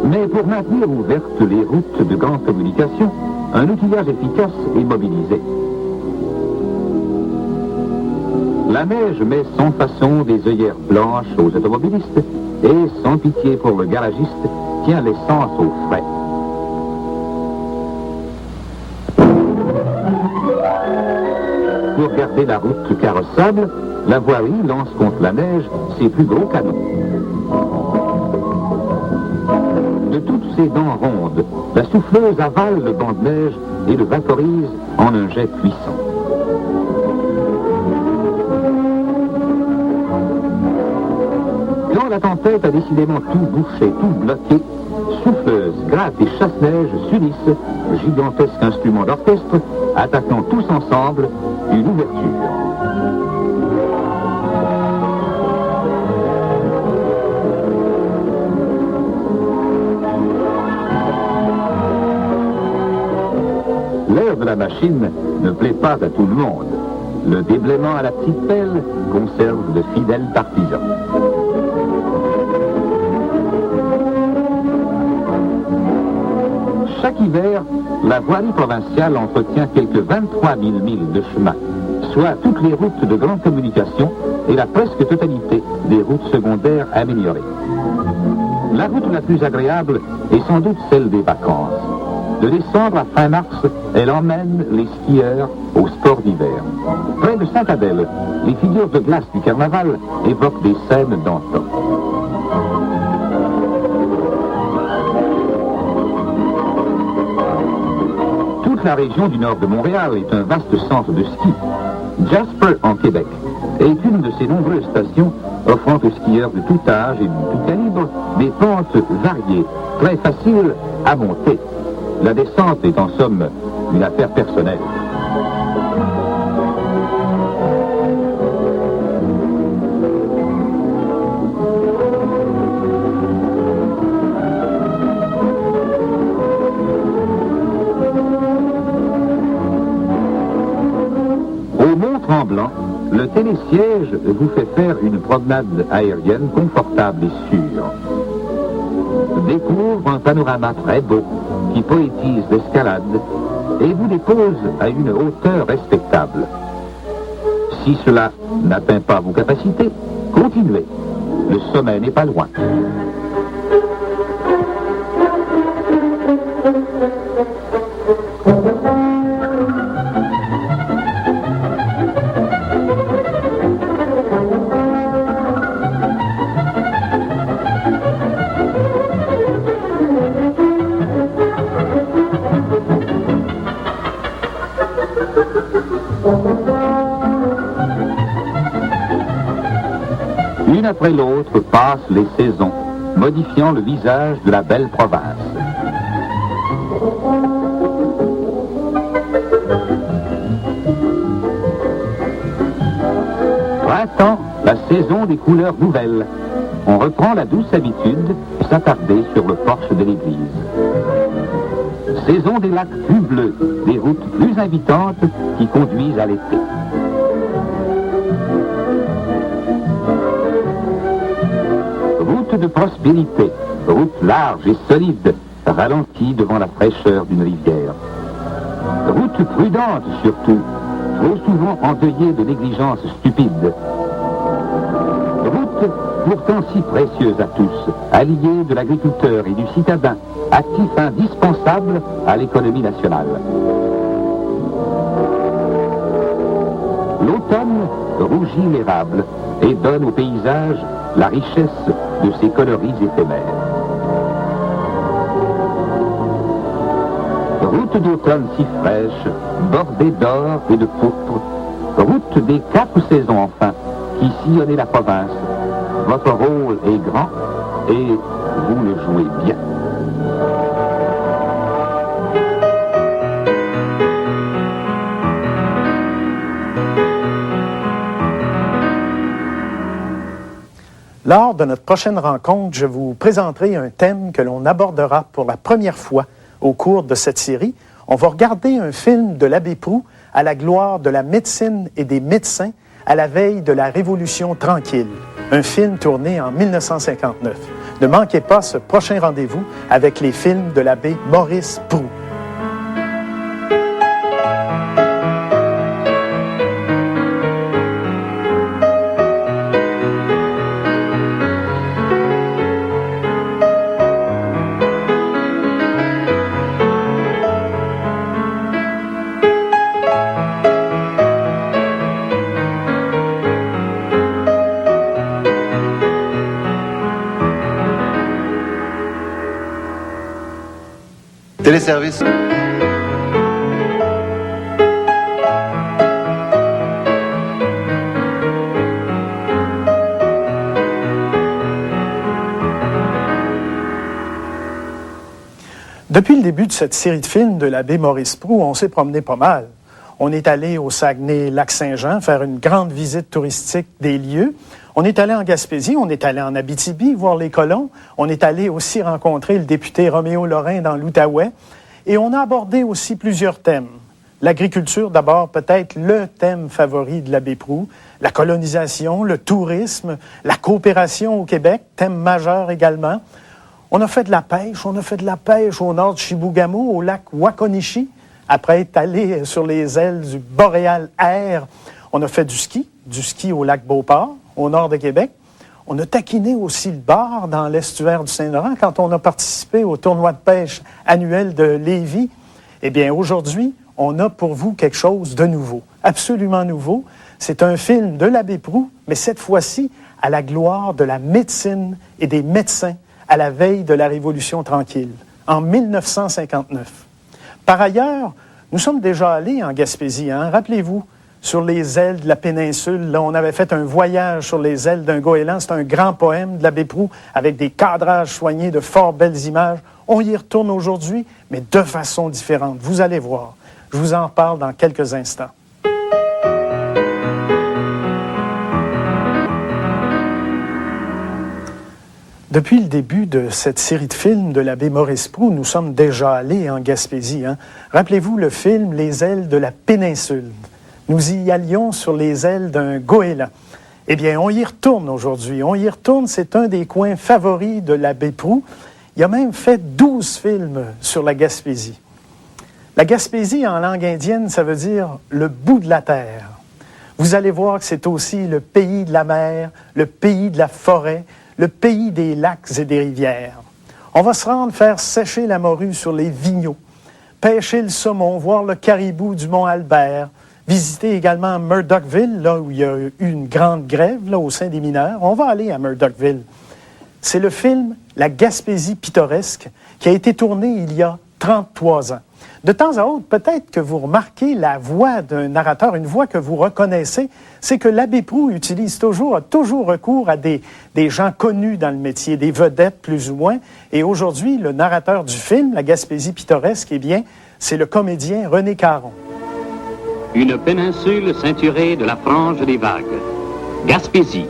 Mais pour maintenir ouvertes les routes de grande communication, un outillage efficace est mobilisé. La neige met sans façon des œillères blanches aux automobilistes et, sans pitié pour le garagiste, tient l'essence au frais. Pour garder la route carrossable, la voirie lance contre la neige ses plus gros canons. De toutes ses dents rondes, la souffleuse avale le banc de neige et le vaporise en un jet puissant. Quand la tempête a décidément tout bouché, tout bloqué, souffleuse, gratte et chasse-neige s'unissent, gigantesque instrument d'orchestre, attaquant tous ensemble une ouverture. L'air de la machine ne plaît pas à tout le monde. Le déblaiement à la petite pelle conserve de fidèles partisans. Chaque hiver, la voirie provinciale entretient quelques 23 000 milles de chemin, soit toutes les routes de grande communication et la presque totalité des routes secondaires améliorées. La route la plus agréable est sans doute celle des vacances. De décembre à fin mars, elle emmène les skieurs au sport d'hiver. Près de Sainte-Adèle, les figures de glace du carnaval évoquent des scènes d'antan. Toute la région du nord de Montréal est un vaste centre de ski. Jasper, en Québec, est une de ces nombreuses stations offrant aux skieurs de tout âge et de tout calibre des pentes variées, très faciles à monter. La descente est en somme une affaire personnelle. Le télésiège vous fait faire une promenade aérienne confortable et sûre. Découvre un panorama très beau qui poétise l'escalade et vous dépose à une hauteur respectable. Si cela n'atteint pas vos capacités, continuez. Le sommet n'est pas loin. Une après l'autre passent les saisons, modifiant le visage de la belle province. Printemps, la saison des couleurs nouvelles. On reprend la douce habitude de s'attarder sur le porche de l'église. Saison des lacs plus bleus, des routes plus invitantes qui conduisent à l'été. Route de prospérité, route large et solide, ralentie devant la fraîcheur d'une rivière. Route prudente surtout, trop souvent endeuillée de négligence stupide. Route pourtant si précieuse à tous, alliée de l'agriculteur et du citadin, actif indispensable à l'économie nationale. L'automne rougit l'érable et donne au paysage la richesse de ses coloris éphémères. Route d'automne si fraîche, bordée d'or et de pourpre, route des 4 saisons enfin, qui sillonnez la province. Votre rôle est grand et vous le jouez bien. Lors de notre prochaine rencontre, je vous présenterai un thème que l'on abordera pour la première fois au cours de cette série. On va regarder un film de l'abbé Proulx à la gloire de la médecine et des médecins à la veille de la Révolution tranquille. Un film tourné en 1959. Ne manquez pas ce prochain rendez-vous avec les films de l'abbé Maurice Proulx. Téléservice. Depuis le début de cette série de films de l'abbé Maurice Proulx, on s'est promené pas mal. On est allé au Saguenay-Lac-Saint-Jean faire une grande visite touristique des lieux. On est allé en Gaspésie, on est allé en Abitibi voir les colons. On est allé aussi rencontrer le député Roméo Lorrain dans l'Outaouais. Et on a abordé aussi plusieurs thèmes. L'agriculture, d'abord, peut-être le thème favori de l'abbé Proulx. La colonisation, le tourisme, la coopération au Québec, thème majeur également. On a fait de la pêche. On a fait de la pêche au nord de Chibougamau, au lac Wakonishi. Après être allé sur les ailes du Boréal Air, on a fait du ski au lac Beauport, au nord de Québec. On a taquiné aussi le bar dans l'estuaire du Saint-Laurent quand on a participé au tournoi de pêche annuel de Lévis. Eh bien, aujourd'hui, on a pour vous quelque chose de nouveau, absolument nouveau. C'est un film de l'abbé Proulx, mais cette fois-ci à la gloire de la médecine et des médecins à la veille de la Révolution tranquille, en 1959. Par ailleurs, nous sommes déjà allés en Gaspésie, hein? Rappelez-vous, sur les ailes de la péninsule, là, on avait fait un voyage sur les ailes d'un goéland. C'est un grand poème de l'abbé Proulx avec des cadrages soignés de fort belles images. On y retourne aujourd'hui, mais de façon différente. Vous allez voir. Je vous en parle dans quelques instants. Depuis le début de cette série de films de l'abbé Maurice Proulx, nous sommes déjà allés en Gaspésie. Hein? Rappelez-vous le film « Les ailes de la péninsule ». nous y allions sur les ailes d'un goéland. Eh bien, on y retourne aujourd'hui. On y retourne, c'est un des coins favoris de l'abbé Proulx. Il a même fait 12 films sur la Gaspésie. La Gaspésie, en langue indienne, ça veut dire « le bout de la terre ». Vous allez voir que c'est aussi le pays de la mer, le pays de la forêt, le pays des lacs et des rivières. On va se rendre faire sécher la morue sur les vignots, pêcher le saumon, voir le caribou du mont Albert, visiter également Murdochville, là où il y a eu une grande grève là, au sein des mineurs. On va aller à Murdochville. C'est le film « La Gaspésie pittoresque » qui a été tourné il y a 33 ans. De temps à autre, peut-être que vous remarquez la voix d'un narrateur, une voix que vous reconnaissez, c'est que l'abbé Proulx a toujours recours à des gens connus dans le métier, des vedettes plus ou moins. Et aujourd'hui, le narrateur du film, La Gaspésie pittoresque, eh bien, c'est le comédien René Caron. Une péninsule ceinturée de la frange des vagues. Gaspésie.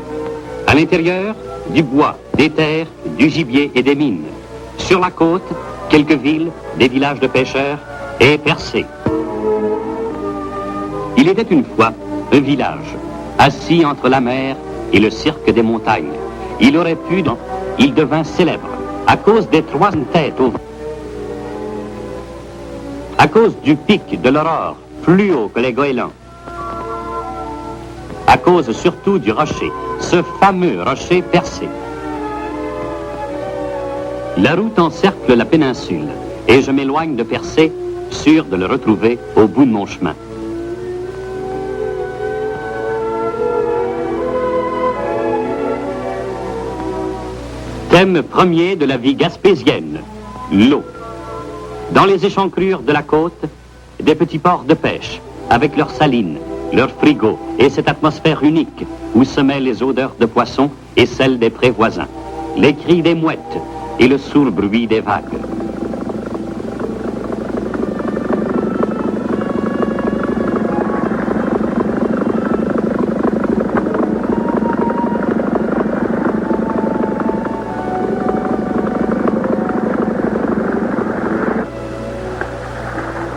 À l'intérieur, du bois, des terres, du gibier et des mines. Sur la côte, quelques villes, des villages de pêcheurs et Percé. Il était une fois un village, assis entre la mer et le cirque des montagnes. Il aurait pu, il devint célèbre à cause des 3 têtes au vent. À cause du pic de l'aurore, plus haut que les goélands. À cause surtout du rocher, ce fameux rocher Percé. La route encercle la péninsule et je m'éloigne de Percé, sûr de le retrouver au bout de mon chemin. Thème premier de la vie gaspésienne, l'eau. Dans les échancrures de la côte, des petits ports de pêche, avec leurs salines, leurs frigos et cette atmosphère unique où se mêlent les odeurs de poissons et celles des prés voisins, les cris des mouettes et le sourd bruit des vagues.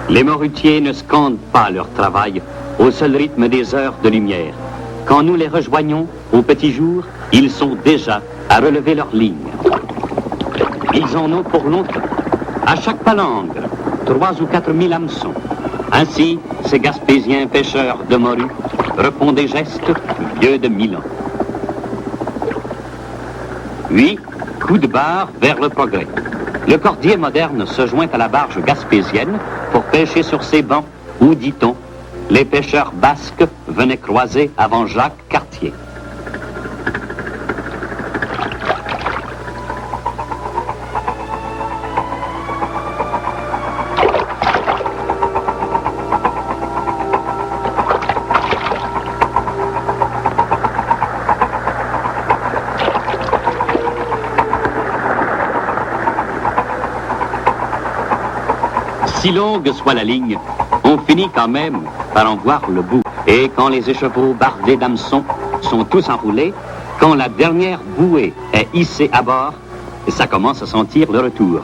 Les morutiers ne scandent pas leur travail au seul rythme des heures de lumière. Quand nous les rejoignons au petit jour, ils sont déjà à relever leurs lignes. Ils en ont pour longtemps. À chaque palangre, 3 ou 4 000 hameçons. Ainsi, ces Gaspésiens pêcheurs de morue refont des gestes vieux de 1000 ans. Oui, coup de barre vers le progrès. Le cordier moderne se joint à la barge gaspésienne pour pêcher sur ses bancs où, dit-on, les pêcheurs basques venaient croiser avant Jacques Cartier. Si longue soit la ligne, on finit quand même par en voir le bout. Et quand les écheveaux bardés d'hameçons sont tous enroulés, quand la dernière bouée est hissée à bord, ça commence à sentir le retour.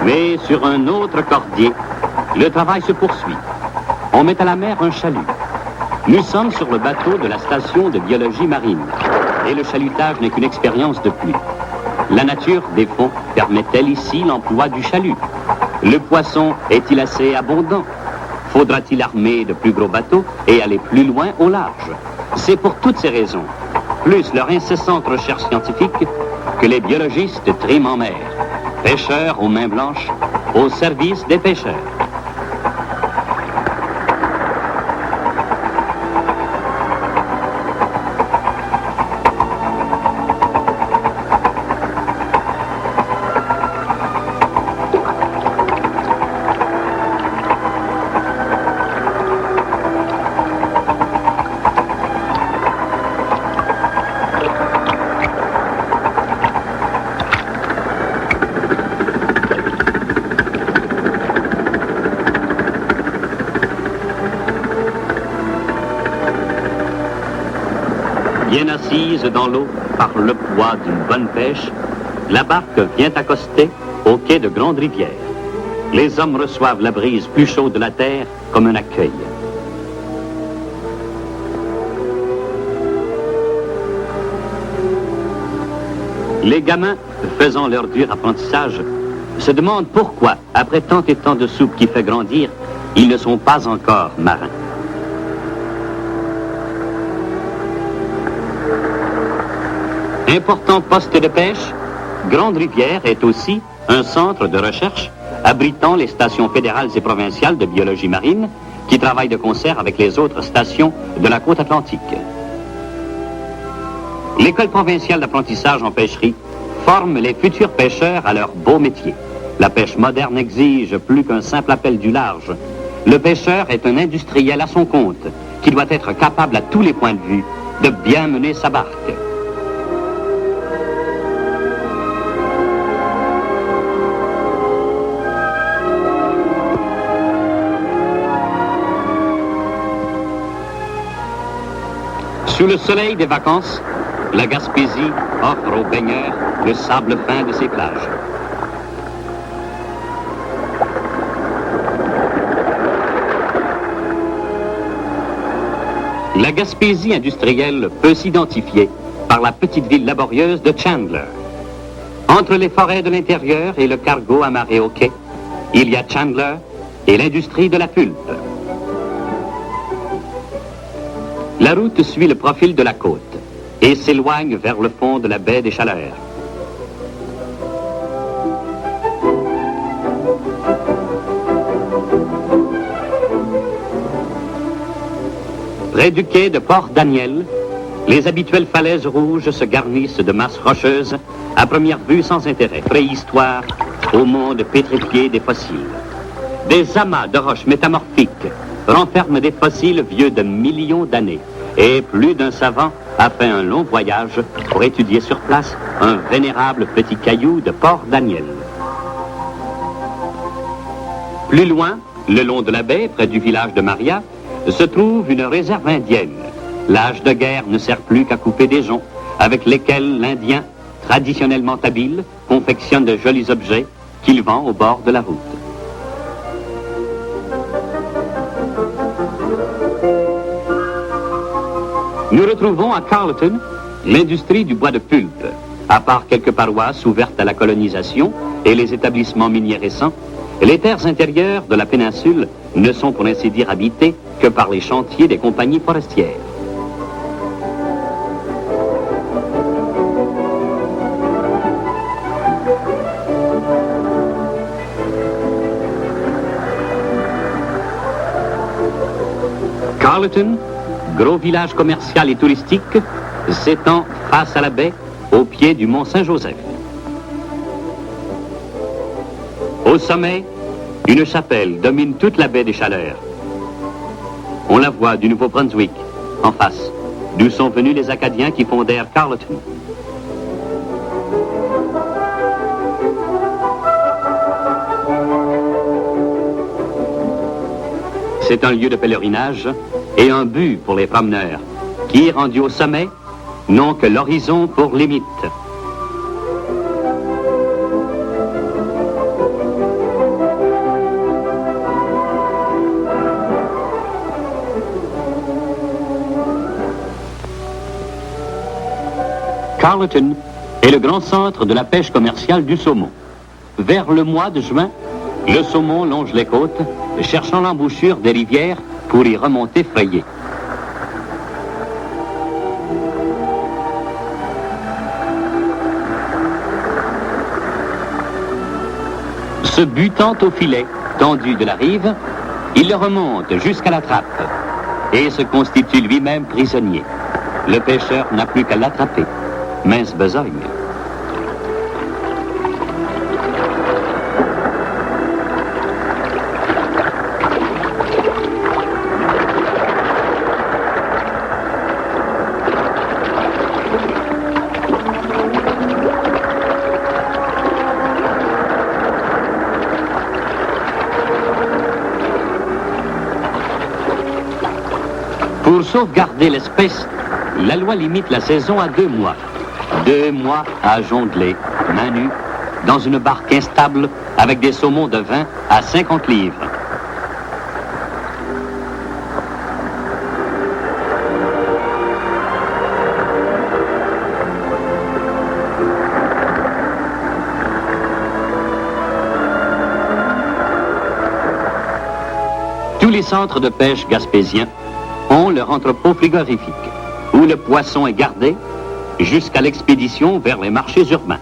Mais sur un autre cordier, le travail se poursuit. On met à la mer un chalut. Nous sommes sur le bateau de la station de biologie marine. Et le chalutage n'est qu'une expérience de plus. La nature des fonds permet-elle ici l'emploi du chalut? Le poisson est-il assez abondant? Faudra-t-il armer de plus gros bateaux et aller plus loin au large? C'est pour toutes ces raisons, plus leur incessante recherche scientifique, que les biologistes triment en mer. Pêcheurs aux mains blanches, au service des pêcheurs. Bien assise dans l'eau, par le poids d'une bonne pêche, la barque vient accoster au quai de Grande-Rivière. Les hommes reçoivent la brise plus chaude de la terre comme un accueil. Les gamins, faisant leur dur apprentissage, se demandent pourquoi, après tant et tant de soupe qui fait grandir, ils ne sont pas encore marins. Important poste de pêche, Grande-Rivière est aussi un centre de recherche abritant les stations fédérales et provinciales de biologie marine qui travaillent de concert avec les autres stations de la côte atlantique. L'école provinciale d'apprentissage en pêcherie forme les futurs pêcheurs à leur beau métier. La pêche moderne exige plus qu'un simple appel du large. Le pêcheur est un industriel à son compte qui doit être capable à tous les points de vue de bien mener sa barque. Sous le soleil des vacances, la Gaspésie offre aux baigneurs le sable fin de ses plages. La Gaspésie industrielle peut s'identifier par la petite ville laborieuse de Chandler. Entre les forêts de l'intérieur et le cargo amarré au quai, il y a Chandler et l'industrie de la pulpe. La route suit le profil de la côte et s'éloigne vers le fond de la baie des Chaleurs. Près du quai de Port-Daniel, les habituelles falaises rouges se garnissent de masses rocheuses, à première vue sans intérêt, préhistoire au monde pétrifié des fossiles. Des amas de roches métamorphiques renferment des fossiles vieux de millions d'années, et plus d'un savant a fait un long voyage pour étudier sur place un vénérable petit caillou de Port-Daniel. Plus loin, le long de la baie, près du village de Maria, se trouve une réserve indienne. L'âge de guerre ne sert plus qu'à couper des joncs, avec lesquels l'Indien, traditionnellement habile, confectionne de jolis objets qu'il vend au bord de la route. Nous retrouvons à Carleton l'industrie du bois de pulpe. À part quelques paroisses ouvertes à la colonisation et les établissements miniers récents, les terres intérieures de la péninsule ne sont pour ainsi dire habitées que par les chantiers des compagnies forestières. Carleton, gros village commercial et touristique, s'étend face à la baie au pied du mont Saint-Joseph. Au sommet, une chapelle domine toute la baie des Chaleurs. On la voit du Nouveau-Brunswick, en face, d'où sont venus les Acadiens qui fondèrent Carleton. C'est un lieu de pèlerinage et un but pour les promeneurs, qui, rendus au sommet, n'ont que l'horizon pour limite. Carleton est le grand centre de la pêche commerciale du saumon. Vers le mois de juin, le saumon longe les côtes, cherchant l'embouchure des rivières pour y remonter frayé. Se butant au filet tendu de la rive, il le remonte jusqu'à la trappe et se constitue lui-même prisonnier. Le pêcheur n'a plus qu'à l'attraper. Mince besogne. Pour sauvegarder l'espèce, la loi limite la saison à 2 mois. 2 mois à jongler, main nue, dans une barque instable avec des saumons de 20 à 50 livres. Tous les centres de pêche gaspésiens ont leur entrepôt frigorifique, où le poisson est gardé jusqu'à l'expédition vers les marchés urbains.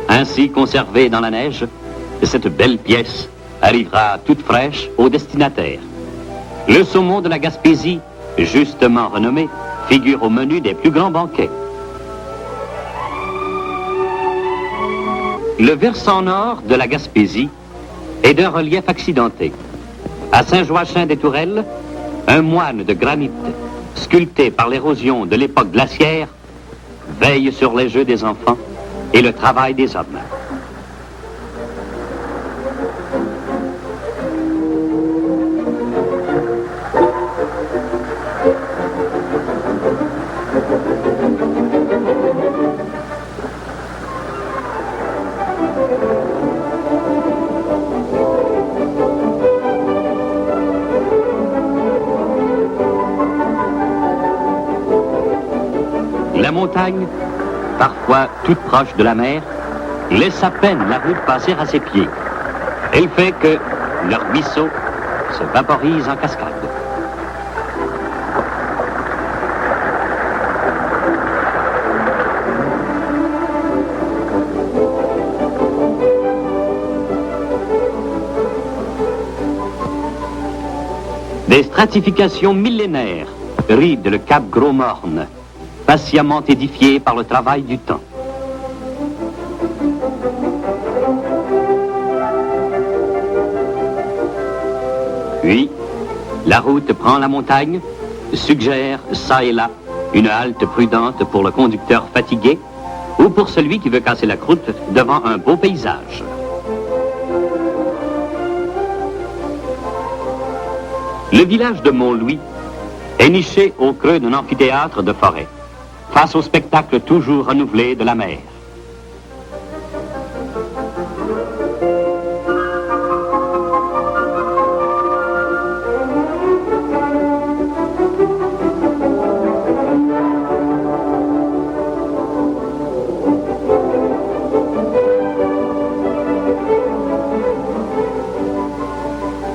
Ainsi conservée dans la neige, cette belle pièce arrivera toute fraîche au destinataire. Le saumon de la Gaspésie, justement renommé, figure au menu des plus grands banquets. Le versant nord de la Gaspésie est d'un relief accidenté. À Saint-Joachim-des-Tourelles, un moine de granit, sculpté par l'érosion de l'époque glaciaire, veille sur les jeux des enfants et le travail des hommes. La montagne, parfois toute proche de la mer, laisse à peine la route passer à ses pieds. Elle fait que leurs ruisseaux se vaporisent en cascade. Des stratifications millénaires rident le cap Gros-Morne, patiemment édifié par le travail du temps. Puis, la route prend la montagne, suggère ça et là une halte prudente pour le conducteur fatigué ou pour celui qui veut casser la croûte devant un beau paysage. Le village de Montlouis est niché au creux d'un amphithéâtre de forêt, face au spectacle toujours renouvelé de la mer.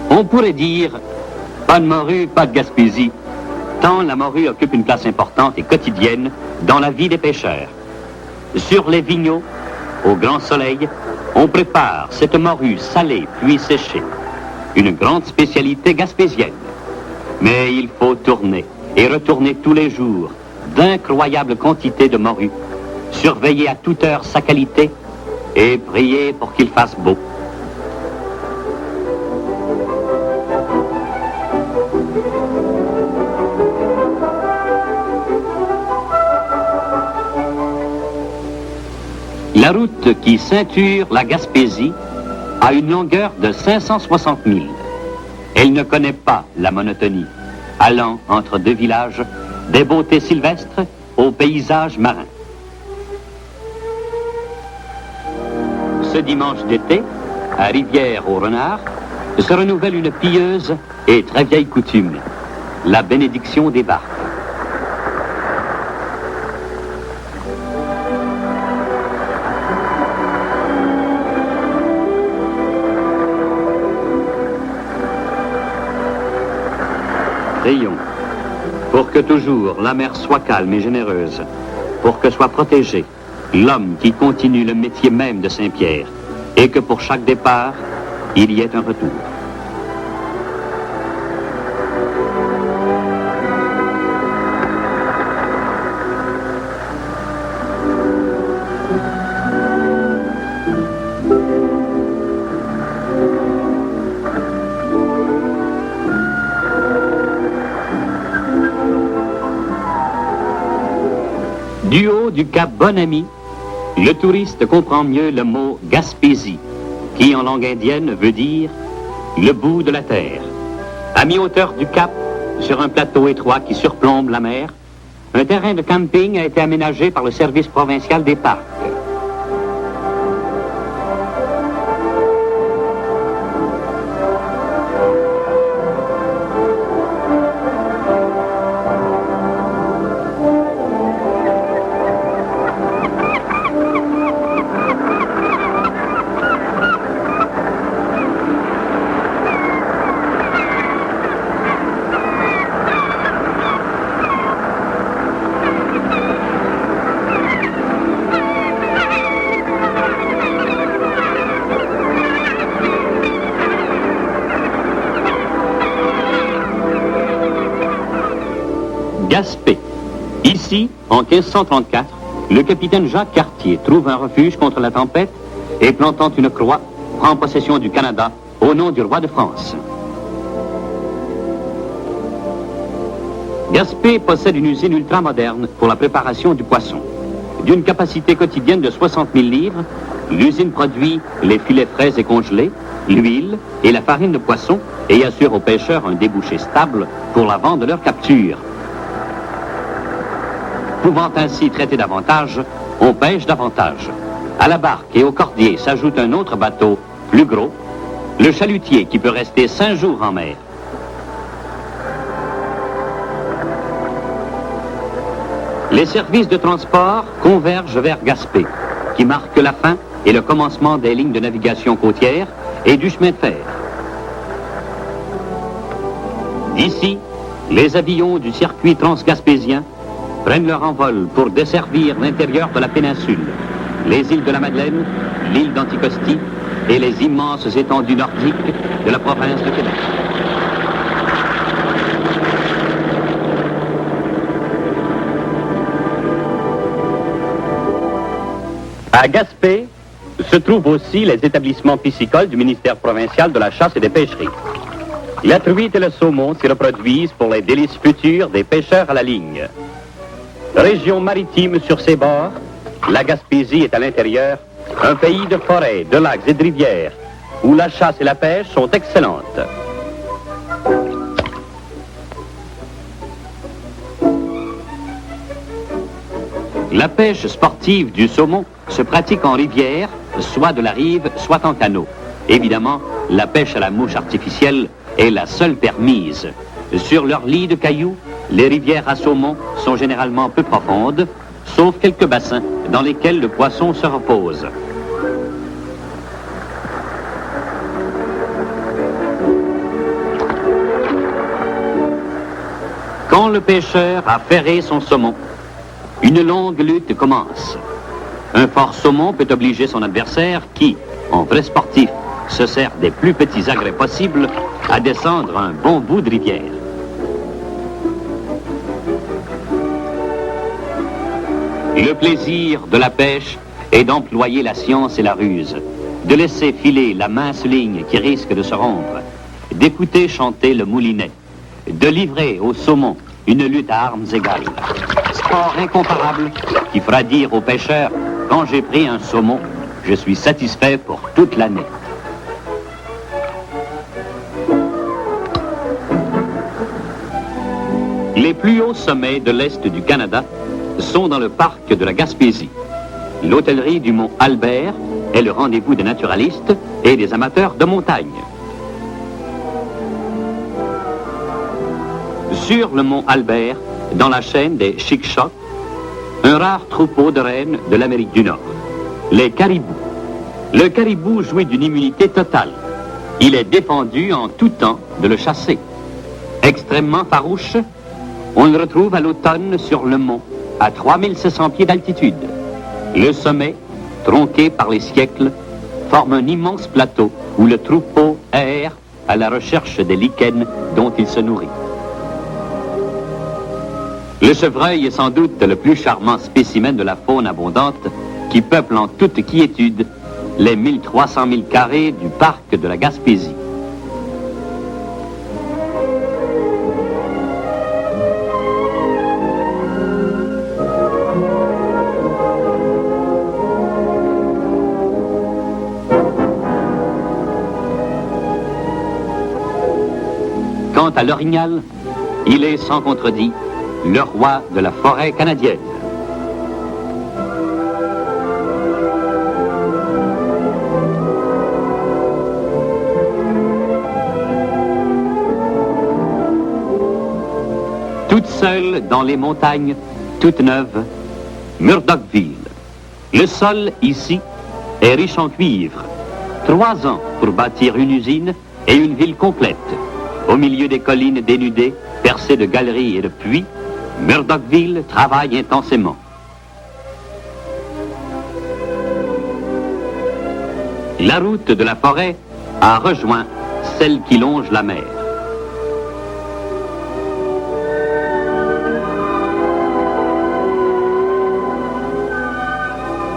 On pourrait dire, pas de morue, pas de Gaspésie, tant la morue occupe une place importante et quotidienne dans la vie des pêcheurs. Sur les vigneaux, au grand soleil, on prépare cette morue salée puis séchée, une grande spécialité gaspésienne. Mais il faut tourner et retourner tous les jours d'incroyables quantités de morue, surveiller à toute heure sa qualité et prier pour qu'il fasse beau. La route qui ceinture la Gaspésie a une longueur de 560 milles. Elle ne connaît pas la monotonie, allant entre deux villages, des beautés sylvestres aux paysages marins. Ce dimanche d'été, à Rivière-au-Renard, se renouvelle une pieuse et très vieille coutume, la bénédiction des barques. Prions pour que toujours la mer soit calme et généreuse, pour que soit protégé l'homme qui continue le métier même de Saint-Pierre, et que pour chaque départ, il y ait un retour. Du haut du cap Bon-Ami, le touriste comprend mieux le mot Gaspésie, qui en langue indienne veut dire le bout de la terre. À mi-hauteur du cap, sur un plateau étroit qui surplombe la mer, un terrain de camping a été aménagé par le service provincial des parcs. Gaspé. Ici, en 1534, le capitaine Jacques Cartier trouve un refuge contre la tempête et, plantant une croix, prend possession du Canada au nom du roi de France. Gaspé possède une usine ultramoderne pour la préparation du poisson. D'une capacité quotidienne de 60 000 livres, l'usine produit les filets frais et congelés, l'huile et la farine de poisson et assure aux pêcheurs un débouché stable pour la vente de leur capture. Pouvant ainsi traiter davantage, on pêche davantage. À la barque et au cordier s'ajoute un autre bateau, plus gros, le chalutier qui peut rester 5 jours en mer. Les services de transport convergent vers Gaspé, qui marque la fin et le commencement des lignes de navigation côtière et du chemin de fer. D'ici, les avions du circuit transgaspésien prennent leur envol pour desservir l'intérieur de la péninsule, les îles de la Madeleine, l'île d'Anticosti et les immenses étendues nordiques de la province de Québec. À Gaspé se trouvent aussi les établissements piscicoles du ministère provincial de la chasse et des pêcheries. La truite et le saumon s'y reproduisent pour les délices futures des pêcheurs à la ligne. Région maritime sur ses bords, la Gaspésie est à l'intérieur un pays de forêts, de lacs et de rivières, où la chasse et la pêche sont excellentes. La pêche sportive du saumon se pratique en rivière, soit de la rive, soit en canot. Évidemment, la pêche à la mouche artificielle est la seule permise. Sur leur lit de cailloux, les rivières à saumon sont généralement peu profondes, sauf quelques bassins dans lesquels le poisson se repose. Quand le pêcheur a ferré son saumon, une longue lutte commence. Un fort saumon peut obliger son adversaire qui, en vrai sportif, se sert des plus petits agrès possibles à descendre un bon bout de rivière. Le plaisir de la pêche est d'employer la science et la ruse, de laisser filer la mince ligne qui risque de se rompre, d'écouter chanter le moulinet, de livrer au saumon une lutte à armes égales. Sport incomparable qui fera dire aux pêcheurs, quand j'ai pris un saumon, je suis satisfait pour toute l'année. Les plus hauts sommets de l'Est du Canada sont dans le parc de la Gaspésie. L'hôtellerie du mont Albert est le rendez-vous des naturalistes et des amateurs de montagne. Sur le mont Albert, dans la chaîne des Chic-Chocs, un rare troupeau de rennes de l'Amérique du Nord, les caribous. Le caribou jouit d'une immunité totale. Il est défendu en tout temps de le chasser. Extrêmement farouche, on le retrouve à l'automne sur le mont, à 3700 pieds d'altitude. Le sommet, tronqué par les siècles, forme un immense plateau où le troupeau erre à la recherche des lichens dont il se nourrit. Le chevreuil est sans doute le plus charmant spécimen de la faune abondante qui peuple en toute quiétude les 1300 000 carrés du parc de la Gaspésie. Quant à l'orignal, Il est sans contredit le roi de la forêt canadienne. Toute seule dans les montagnes, toute neuve, Murdochville. Le sol, ici, est riche en cuivre. 3 ans pour bâtir une usine et une ville complète. Au milieu des collines dénudées, percées de galeries et de puits, Murdochville travaille intensément. La route de la forêt a rejoint celle qui longe la mer.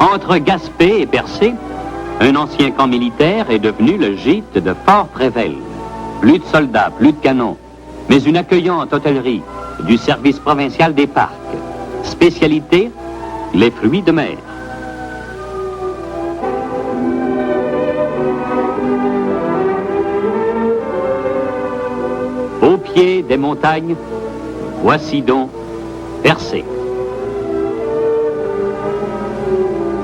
Entre Gaspé et Percé, un ancien camp militaire est devenu le gîte de Fort Prével. Plus de soldats, plus de canons, mais une accueillante hôtellerie du service provincial des parcs. Spécialité, les fruits de mer. Au pied des montagnes, voici donc Percé.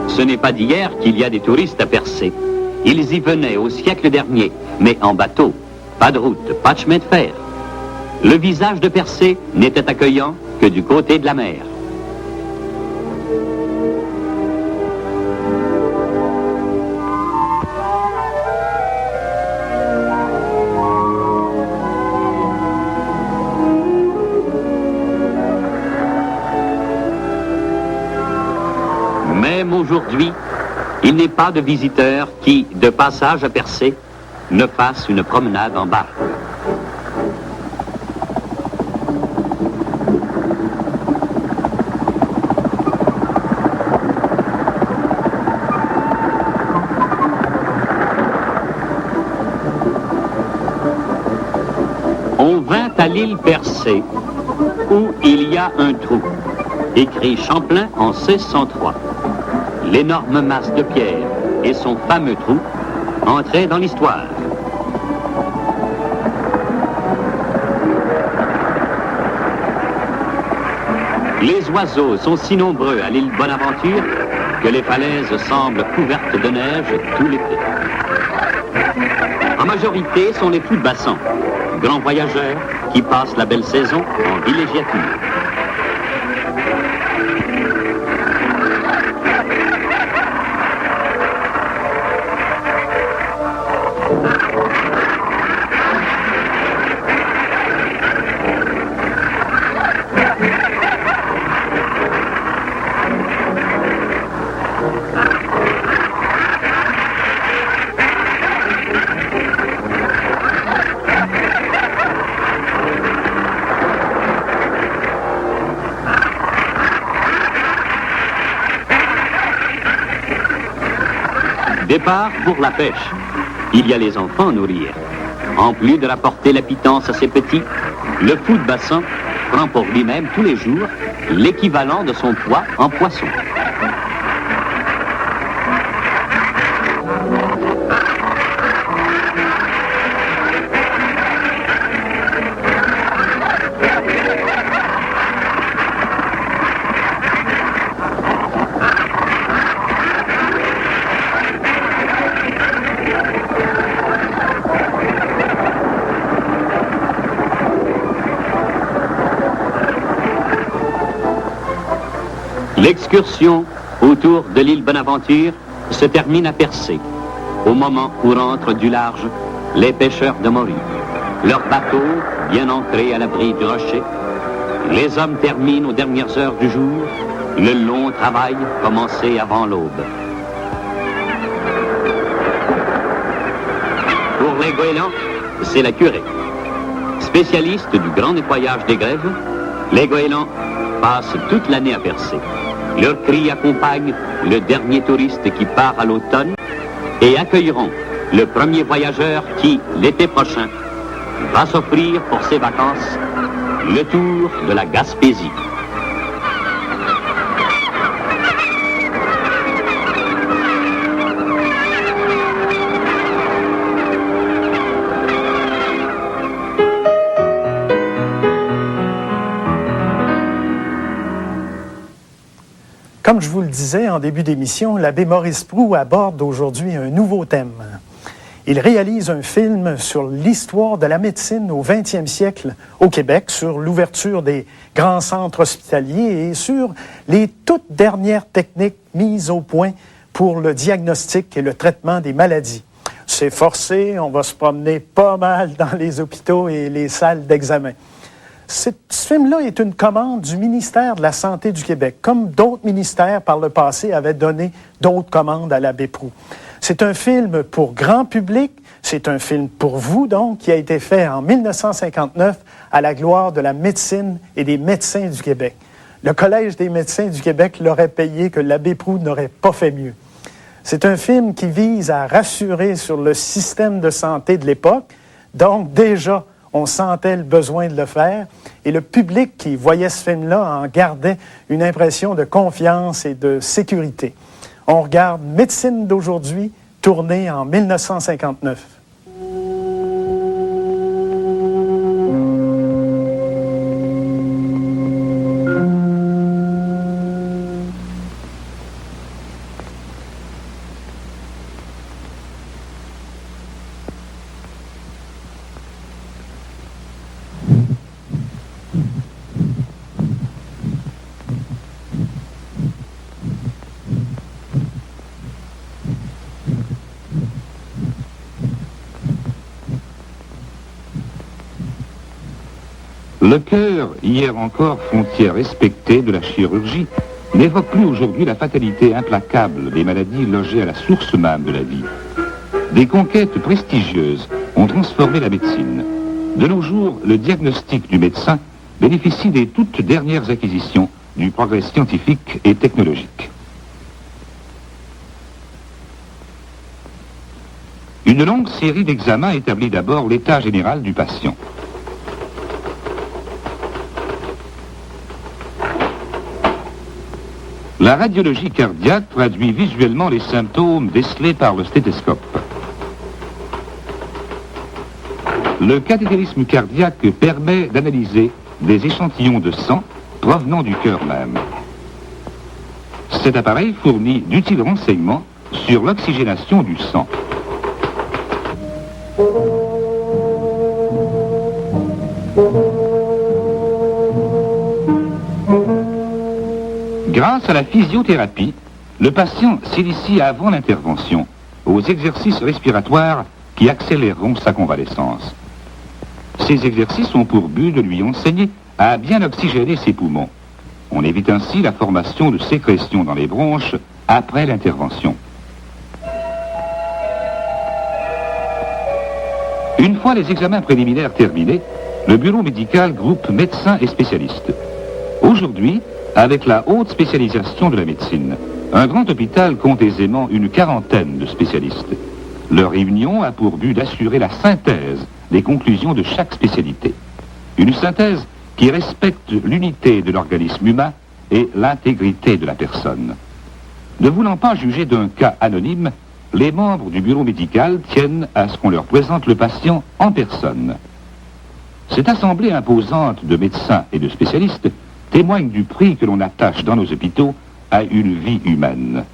Ce n'est pas d'hier qu'il y a des touristes à Percé. Ils y venaient au siècle dernier, mais en bateau. Pas de route, pas de chemin de fer. Le visage de Percé n'était accueillant que du côté de la mer. Même aujourd'hui, il n'est pas de visiteur qui, de passage à Percé, ne fasse une promenade en barque. On vint à l'île Percé, où il y a un trou, écrit Champlain en 1603. L'énorme masse de pierre et son fameux trou entraient dans l'histoire. Les oiseaux sont si nombreux à l'île Bonaventure que les falaises semblent couvertes de neige tout l'été. En majorité sont les fous de bassin, grands voyageurs qui passent la belle saison en villégiature. Départ pour la pêche. Il y a les enfants à nourrir. En plus de rapporter la pitance à ses petits, le fou de bassin prend pour lui-même tous les jours l'équivalent de son poids en poisson. L'excursion autour de l'île Bonaventure se termine à Percé, au moment où rentrent du large les pêcheurs de morues. Leur bateau, bien ancré à l'abri du rocher, les hommes terminent aux dernières heures du jour le long travail commencé avant l'aube. Pour les goélands, c'est la curée. Spécialiste du grand nettoyage des grèves, les goélands passent toute l'année à Percé. Leurs cris accompagnent le dernier touriste qui part à l'automne et accueilleront le premier voyageur qui, l'été prochain, va s'offrir pour ses vacances le tour de la Gaspésie. Comme je vous le disais en début d'émission, l'abbé Maurice Proulx aborde aujourd'hui un nouveau thème. Il réalise un film sur l'histoire de la médecine au 20e siècle au Québec, sur l'ouverture des grands centres hospitaliers et sur les toutes dernières techniques mises au point pour le diagnostic et le traitement des maladies. C'est forcé, on va se promener pas mal dans les hôpitaux et les salles d'examen. Ce film-là est une commande du ministère de la Santé du Québec, comme d'autres ministères par le passé avaient donné d'autres commandes à l'abbé Proulx. C'est un film pour grand public, c'est un film pour vous donc, qui a été fait en 1959 à la gloire de la médecine et des médecins du Québec. Le Collège des médecins du Québec l'aurait payé que l'abbé Proulx n'aurait pas fait mieux. C'est un film qui vise à rassurer sur le système de santé de l'époque, donc déjà, on sentait le besoin de le faire et le public qui voyait ce film-là en gardait une impression de confiance et de sécurité. On regarde Médecine d'aujourd'hui, tournée en 1959. Le cœur, hier encore frontière respectée de la chirurgie, n'évoque plus aujourd'hui la fatalité implacable des maladies logées à la source même de la vie. Des conquêtes prestigieuses ont transformé la médecine. De nos jours, le diagnostic du médecin bénéficie des toutes dernières acquisitions du progrès scientifique et technologique. Une longue série d'examens établit d'abord l'état général du patient. La radiologie cardiaque traduit visuellement les symptômes décelés par le stéthoscope. Le cathétérisme cardiaque permet d'analyser des échantillons de sang provenant du cœur même. Cet appareil fournit d'utiles renseignements sur l'oxygénation du sang. Grâce à la physiothérapie, le patient s'initie avant l'intervention aux exercices respiratoires qui accéléreront sa convalescence. Ces exercices ont pour but de lui enseigner à bien oxygéner ses poumons. On évite ainsi la formation de sécrétions dans les bronches après l'intervention. Une fois les examens préliminaires terminés, le bureau médical groupe médecins et spécialistes. Aujourd'hui, avec la haute spécialisation de la médecine, un grand hôpital compte aisément une quarantaine de spécialistes. Leur réunion a pour but d'assurer la synthèse des conclusions de chaque spécialité. Une synthèse qui respecte l'unité de l'organisme humain et l'intégrité de la personne. Ne voulant pas juger d'un cas anonyme, les membres du bureau médical tiennent à ce qu'on leur présente le patient en personne. Cette assemblée imposante de médecins et de spécialistes témoigne du prix que l'on attache dans nos hôpitaux à une vie humaine.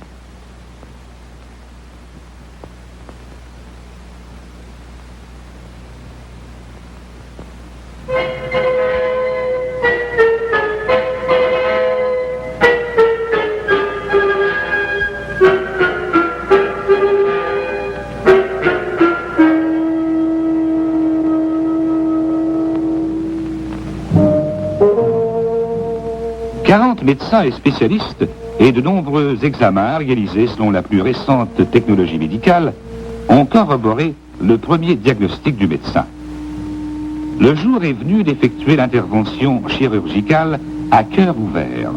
Médecins et spécialistes et de nombreux examens réalisés selon la plus récente technologie médicale ont corroboré le premier diagnostic du médecin. Le jour est venu d'effectuer l'intervention chirurgicale à cœur ouvert.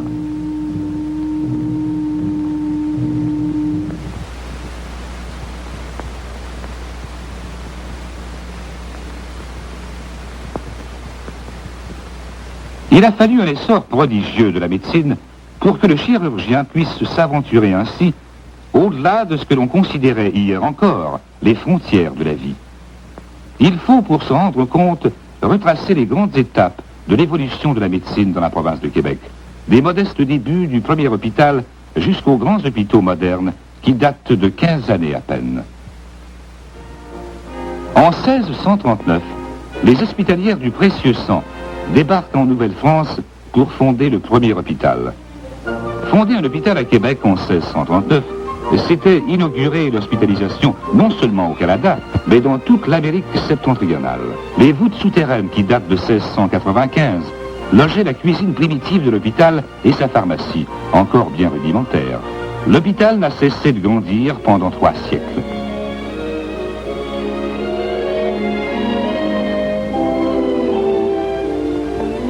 Il a fallu un essor prodigieux de la médecine pour que le chirurgien puisse s'aventurer ainsi au-delà de ce que l'on considérait hier encore les frontières de la vie. Il faut, pour s'en rendre compte, retracer les grandes étapes de l'évolution de la médecine dans la province de Québec, des modestes débuts du premier hôpital jusqu'aux grands hôpitaux modernes qui datent de 15 années à peine. En 1639, les hospitalières du Précieux Sang débarquent en Nouvelle-France pour fonder le premier hôpital. Fonder un hôpital à Québec en 1639, c'était inaugurer l'hospitalisation non seulement au Canada, mais dans toute l'Amérique septentrionale. Les voûtes souterraines qui datent de 1695 logeaient la cuisine primitive de l'hôpital et sa pharmacie, encore bien rudimentaire. L'hôpital n'a cessé de grandir pendant 3 siècles.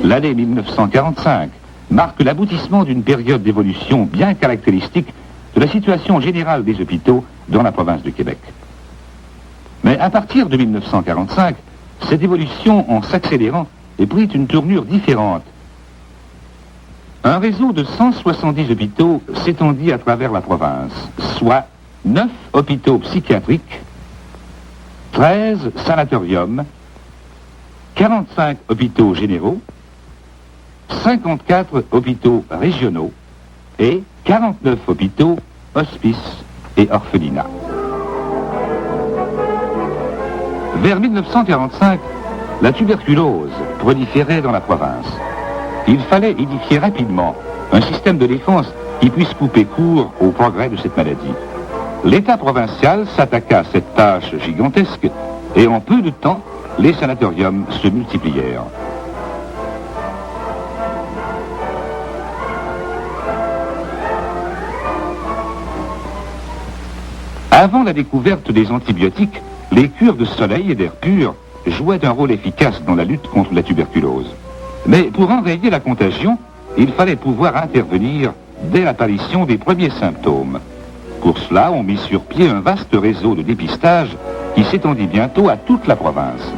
L'année 1945 marque l'aboutissement d'une période d'évolution bien caractéristique de la situation générale des hôpitaux dans la province de Québec. Mais à partir de 1945, cette évolution, en s'accélérant, ait pris une tournure différente. Un réseau de 170 hôpitaux s'étendit à travers la province, soit 9 hôpitaux psychiatriques, 13 sanatoriums, 45 hôpitaux généraux, 54 hôpitaux régionaux et 49 hôpitaux, hospices et orphelinats. Vers 1945, la tuberculose proliférait dans la province. Il fallait édifier rapidement un système de défense qui puisse couper court au progrès de cette maladie. L'État provincial s'attaqua à cette tâche gigantesque et en peu de temps, les sanatoriums se multiplièrent. Avant la découverte des antibiotiques, les cures de soleil et d'air pur jouaient un rôle efficace dans la lutte contre la tuberculose. Mais pour enrayer la contagion, il fallait pouvoir intervenir dès l'apparition des premiers symptômes. Pour cela, on mit sur pied un vaste réseau de dépistage qui s'étendit bientôt à toute la province.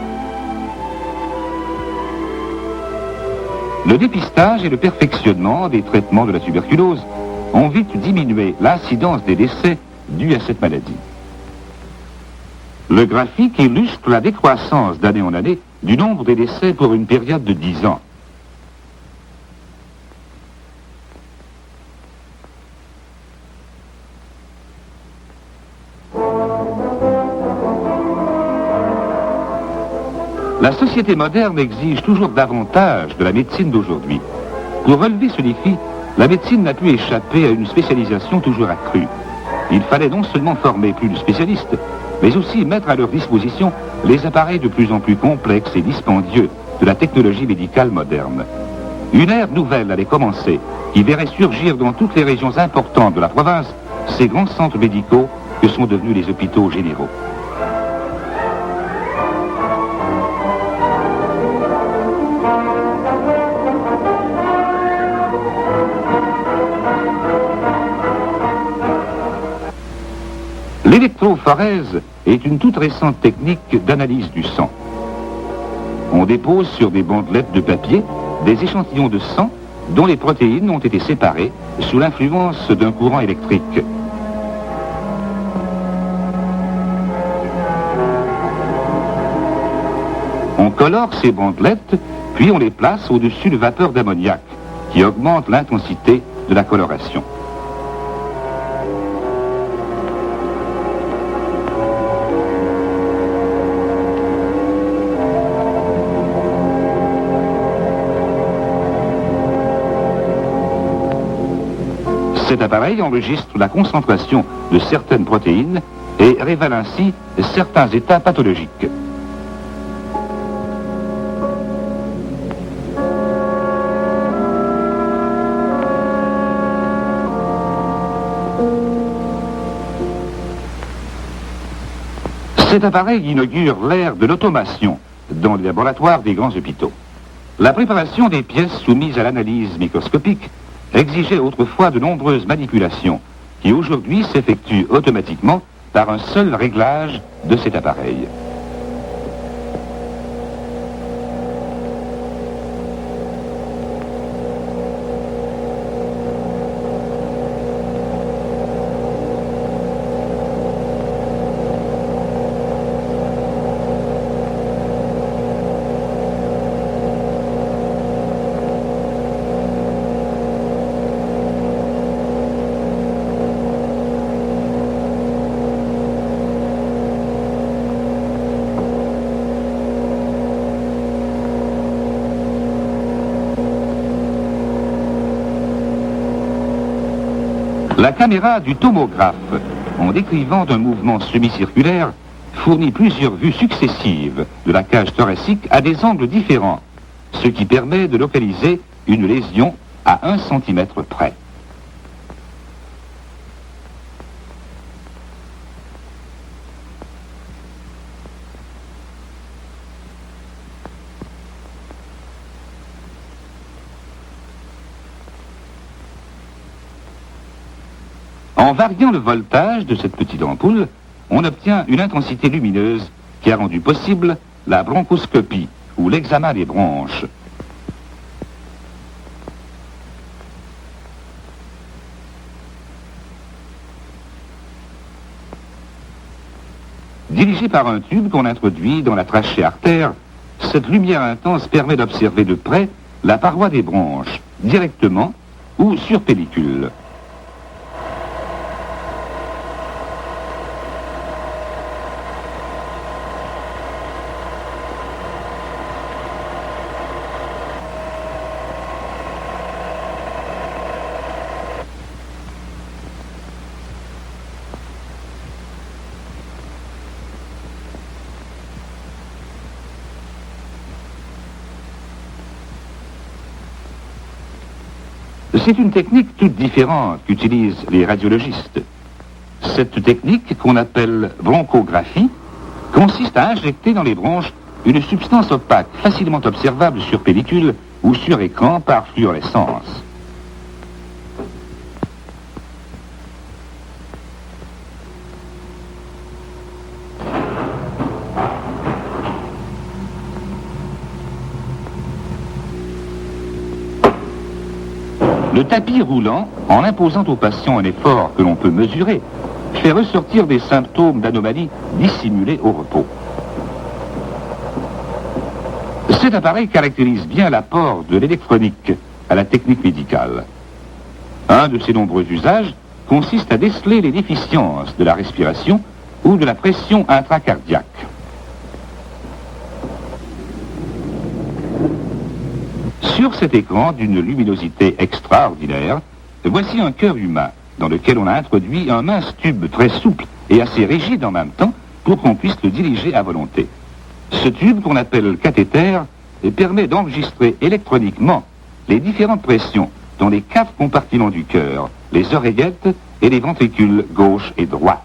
Le dépistage et le perfectionnement des traitements de la tuberculose ont vite diminué l'incidence des décès dus à cette maladie. Le graphique illustre la décroissance d'année en année du nombre des décès pour une période de 10 ans. La société moderne exige toujours davantage de la médecine d'aujourd'hui. Pour relever ce défi, la médecine n'a pu échapper à une spécialisation toujours accrue. Il fallait non seulement former plus de spécialistes, mais aussi mettre à leur disposition les appareils de plus en plus complexes et dispendieux de la technologie médicale moderne. Une ère nouvelle allait commencer, qui verrait surgir dans toutes les régions importantes de la province ces grands centres médicaux que sont devenus les hôpitaux généraux. L'électrophorèse est une toute récente technique d'analyse du sang. On dépose sur des bandelettes de papier des échantillons de sang dont les protéines ont été séparées sous l'influence d'un courant électrique. On colore ces bandelettes, puis on les place au-dessus de vapeurs d'ammoniac qui augmentent l'intensité de la coloration. Cet appareil enregistre la concentration de certaines protéines et révèle ainsi certains états pathologiques. Cet appareil inaugure l'ère de l'automation dans les laboratoires des grands hôpitaux. La préparation des pièces soumises à l'analyse microscopique exigeait autrefois de nombreuses manipulations qui aujourd'hui s'effectuent automatiquement par un seul réglage de cet appareil. La caméra du tomographe, en décrivant un mouvement semi-circulaire, fournit plusieurs vues successives de la cage thoracique à des angles différents, ce qui permet de localiser une lésion à 1 cm près. En variant le voltage de cette petite ampoule, on obtient une intensité lumineuse qui a rendu possible la bronchoscopie ou l'examen des bronches. Dirigée par un tube qu'on introduit dans la trachée artère, cette lumière intense permet d'observer de près la paroi des bronches, directement ou sur pellicule. C'est une technique toute différente qu'utilisent les radiologistes. Cette technique, qu'on appelle bronchographie, consiste à injecter dans les bronches une substance opaque facilement observable sur pellicule ou sur écran par fluorescence. Le tapis roulant, en imposant au patient un effort que l'on peut mesurer, fait ressortir des symptômes d'anomalie dissimulés au repos. Cet appareil caractérise bien l'apport de l'électronique à la technique médicale. Un de ses nombreux usages consiste à déceler les déficiences de la respiration ou de la pression intracardiaque. Sur cet écran d'une luminosité extraordinaire, voici un cœur humain dans lequel on a introduit un mince tube très souple et assez rigide en même temps pour qu'on puisse le diriger à volonté. Ce tube qu'on appelle cathéter permet d'enregistrer électroniquement les différentes pressions dans les 4 compartiments du cœur, les oreillettes et les ventricules gauche et droit.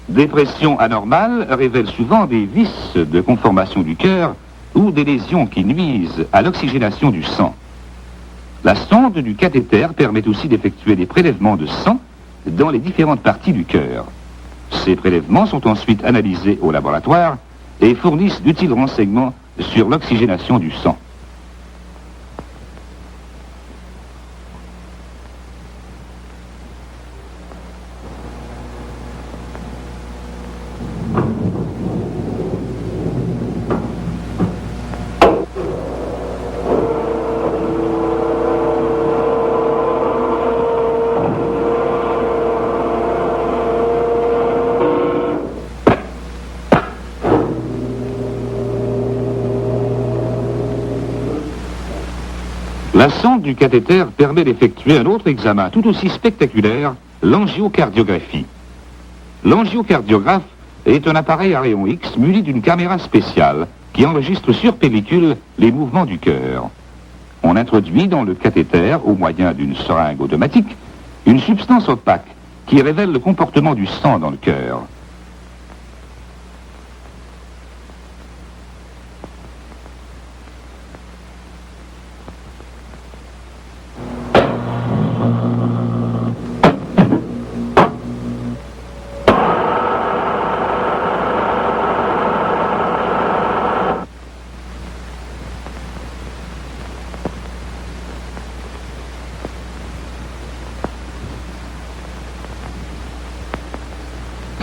Des pressions anormales révèlent souvent des vices de conformation du cœur ou des lésions qui nuisent à l'oxygénation du sang. La sonde du cathéter permet aussi d'effectuer des prélèvements de sang dans les différentes parties du cœur. Ces prélèvements sont ensuite analysés au laboratoire et fournissent d'utiles renseignements sur l'oxygénation du sang. La sonde du cathéter permet d'effectuer un autre examen tout aussi spectaculaire, l'angiocardiographie. L'angiocardiographe est un appareil à rayon X muni d'une caméra spéciale qui enregistre sur pellicule les mouvements du cœur. On introduit dans le cathéter, au moyen d'une seringue automatique, une substance opaque qui révèle le comportement du sang dans le cœur.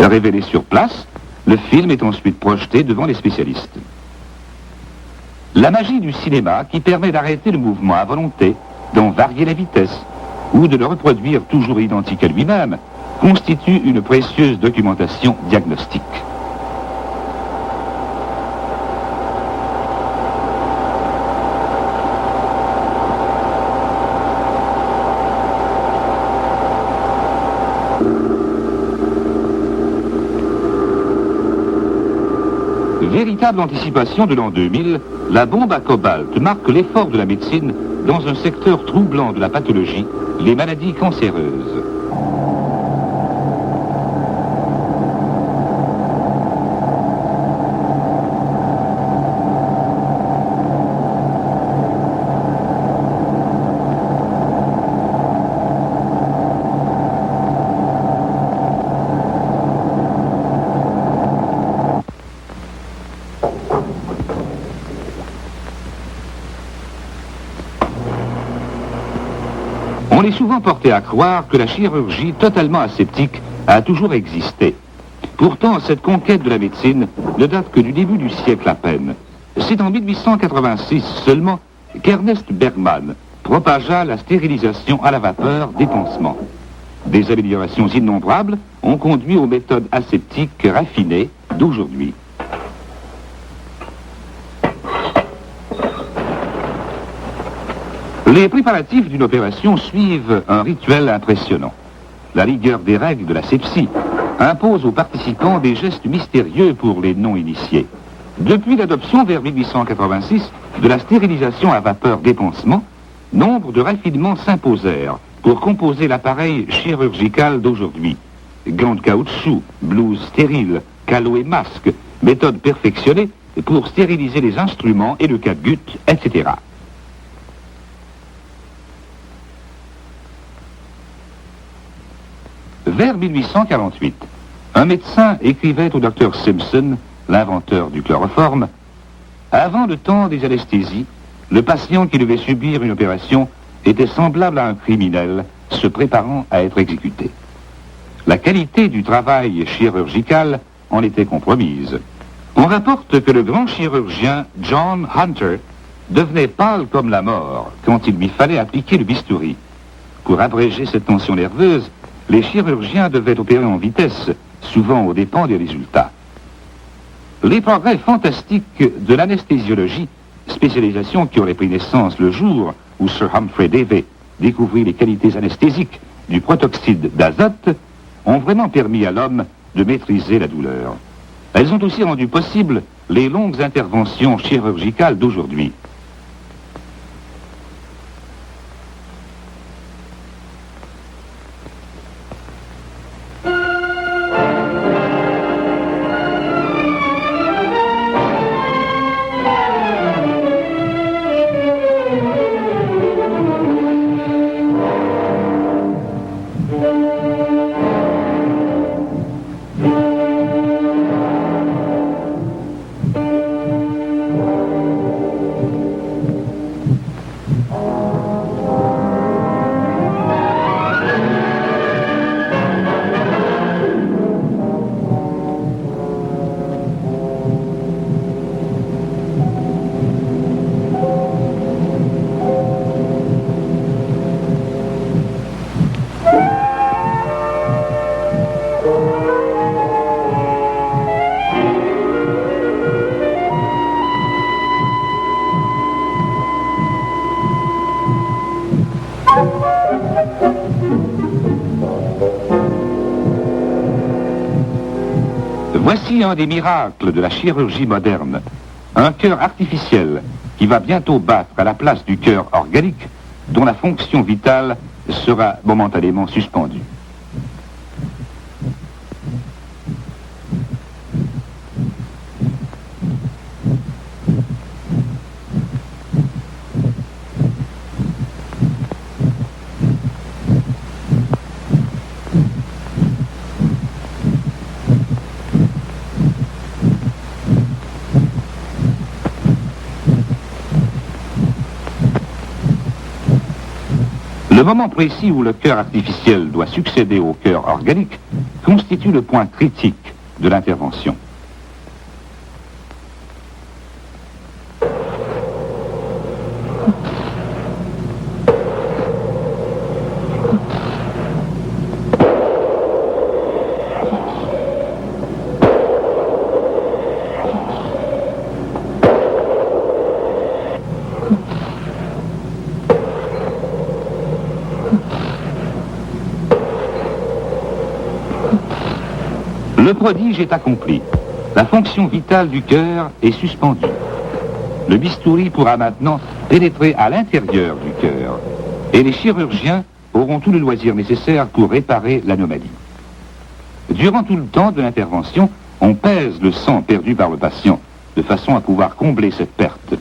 Révélé sur place, le film est ensuite projeté devant les spécialistes. La magie du cinéma qui permet d'arrêter le mouvement à volonté, d'en varier la vitesse ou de le reproduire toujours identique à lui-même constitue une précieuse documentation diagnostique. Véritable anticipation de l'an 2000, la bombe à cobalt marque l'effort de la médecine dans un secteur troublant de la pathologie, les maladies cancéreuses. On est souvent porté à croire que la chirurgie totalement aseptique a toujours existé. Pourtant, cette conquête de la médecine ne date que du début du siècle à peine. C'est en 1886 seulement qu'Ernest Bergman propagea la stérilisation à la vapeur des pansements. Des améliorations innombrables ont conduit aux méthodes aseptiques raffinées d'aujourd'hui. Les préparatifs d'une opération suivent un rituel impressionnant. La rigueur des règles de l'asepsie impose aux participants des gestes mystérieux pour les non-initiés. Depuis l'adoption vers 1886 de la stérilisation à vapeur des pansements, nombre de raffinements s'imposèrent pour composer l'appareil chirurgical d'aujourd'hui. Gants de caoutchouc, blouses stériles, calots et masques, méthodes perfectionnées pour stériliser les instruments et le catgut, etc. Vers 1848, un médecin écrivait au docteur Simpson, l'inventeur du chloroforme, « Avant le temps des anesthésies, le patient qui devait subir une opération était semblable à un criminel se préparant à être exécuté. La qualité du travail chirurgical en était compromise. On rapporte que le grand chirurgien John Hunter devenait pâle comme la mort quand il lui fallait appliquer le bistouri. Pour abréger cette tension nerveuse, les chirurgiens devaient opérer en vitesse, souvent aux dépens des résultats. Les progrès fantastiques de l'anesthésiologie, spécialisation qui aurait pris naissance le jour où Sir Humphrey Davy découvrit les qualités anesthésiques du protoxyde d'azote, ont vraiment permis à l'homme de maîtriser la douleur. Elles ont aussi rendu possible les longues interventions chirurgicales d'aujourd'hui. Voici un des miracles de la chirurgie moderne, un cœur artificiel qui va bientôt battre à la place du cœur organique dont la fonction vitale sera momentanément suspendue. Le moment précis où le cœur artificiel doit succéder au cœur organique constitue le point critique de l'intervention. Le prodige est accompli. la fonction vitale du cœur est suspendue. Le bistouri pourra maintenant pénétrer à l'intérieur du cœur et les chirurgiens auront tout le loisir nécessaire pour réparer l'anomalie. Durant tout le temps de l'intervention, on pèse le sang perdu par le patient de façon à pouvoir combler cette perte.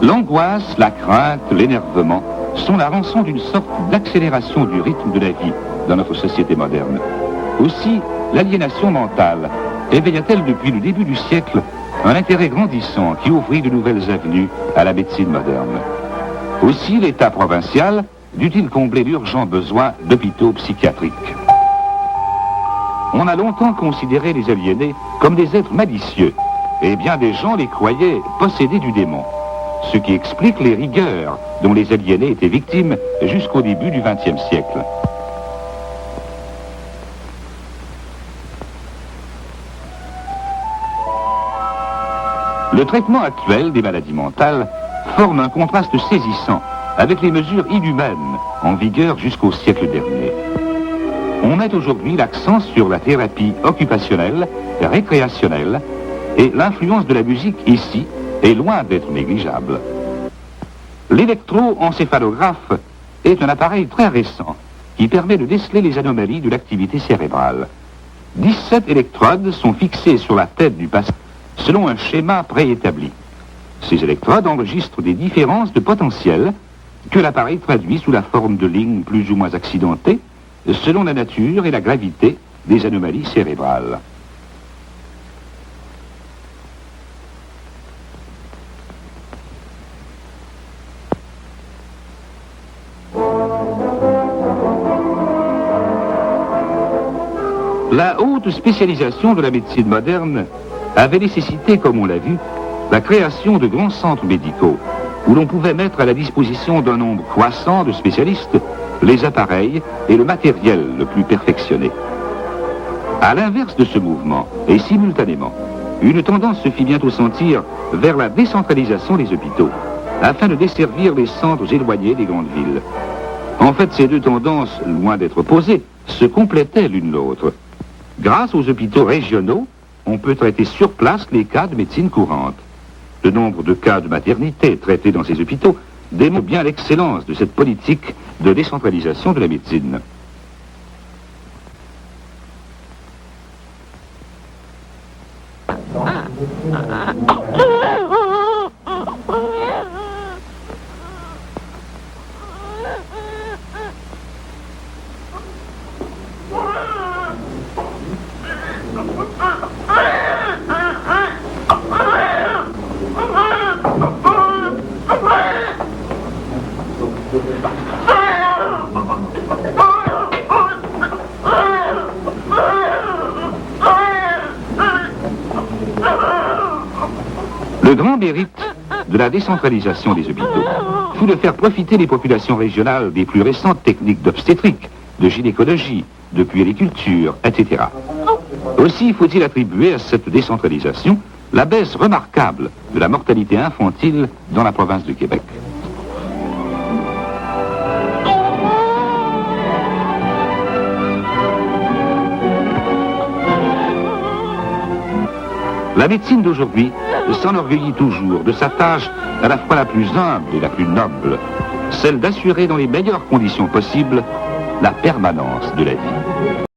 L'angoisse, la crainte, l'énervement sont la rançon d'une sorte d'accélération du rythme de la vie dans notre société moderne. Aussi, l'aliénation mentale éveilla-t-elle depuis le début du siècle un intérêt grandissant qui ouvrit de nouvelles avenues à la médecine moderne. Aussi, l'État provincial dut-il combler l'urgent besoin d'hôpitaux psychiatriques. On a longtemps considéré les aliénés comme des êtres malicieux, et bien des gens les croyaient possédés du démon. Ce qui explique les rigueurs dont les aliénés étaient victimes jusqu'au début du XXe siècle. Le traitement actuel des maladies mentales forme un contraste saisissant avec les mesures inhumaines en vigueur jusqu'au siècle dernier. On met aujourd'hui l'accent sur la thérapie occupationnelle, récréationnelle, et l'influence de la musique ici est loin d'être négligeable. L'électroencéphalographe est un appareil très récent qui permet de déceler les anomalies de l'activité cérébrale. 17 électrodes sont fixées sur la tête du patient selon un schéma préétabli. Ces électrodes enregistrent des différences de potentiel que l'appareil traduit sous la forme de lignes plus ou moins accidentées selon la nature et la gravité des anomalies cérébrales. La haute spécialisation de la médecine moderne avait nécessité, comme on l'a vu, la création de grands centres médicaux où l'on pouvait mettre à la disposition d'un nombre croissant de spécialistes les appareils et le matériel le plus perfectionné. À l'inverse de ce mouvement, et simultanément, une tendance se fit bientôt sentir vers la décentralisation des hôpitaux, afin de desservir les centres éloignés des grandes villes. En fait, ces deux tendances, loin d'être opposées, se complétaient l'une l'autre. Grâce aux hôpitaux régionaux, on peut traiter sur place les cas de médecine courante. Le nombre de cas de maternité traités dans ces hôpitaux démontre bien l'excellence de cette politique de décentralisation de la médecine. Le grand mérite de la décentralisation des hôpitaux fut de faire profiter les populations régionales des plus récentes techniques d'obstétrique, de gynécologie, de puériculture, etc. Aussi faut-il attribuer à cette décentralisation la baisse remarquable de la mortalité infantile dans la province de Québec. La médecine d'aujourd'hui s'enorgueillit toujours de sa tâche à la fois la plus humble et la plus noble, celle d'assurer dans les meilleures conditions possibles la permanence de la vie.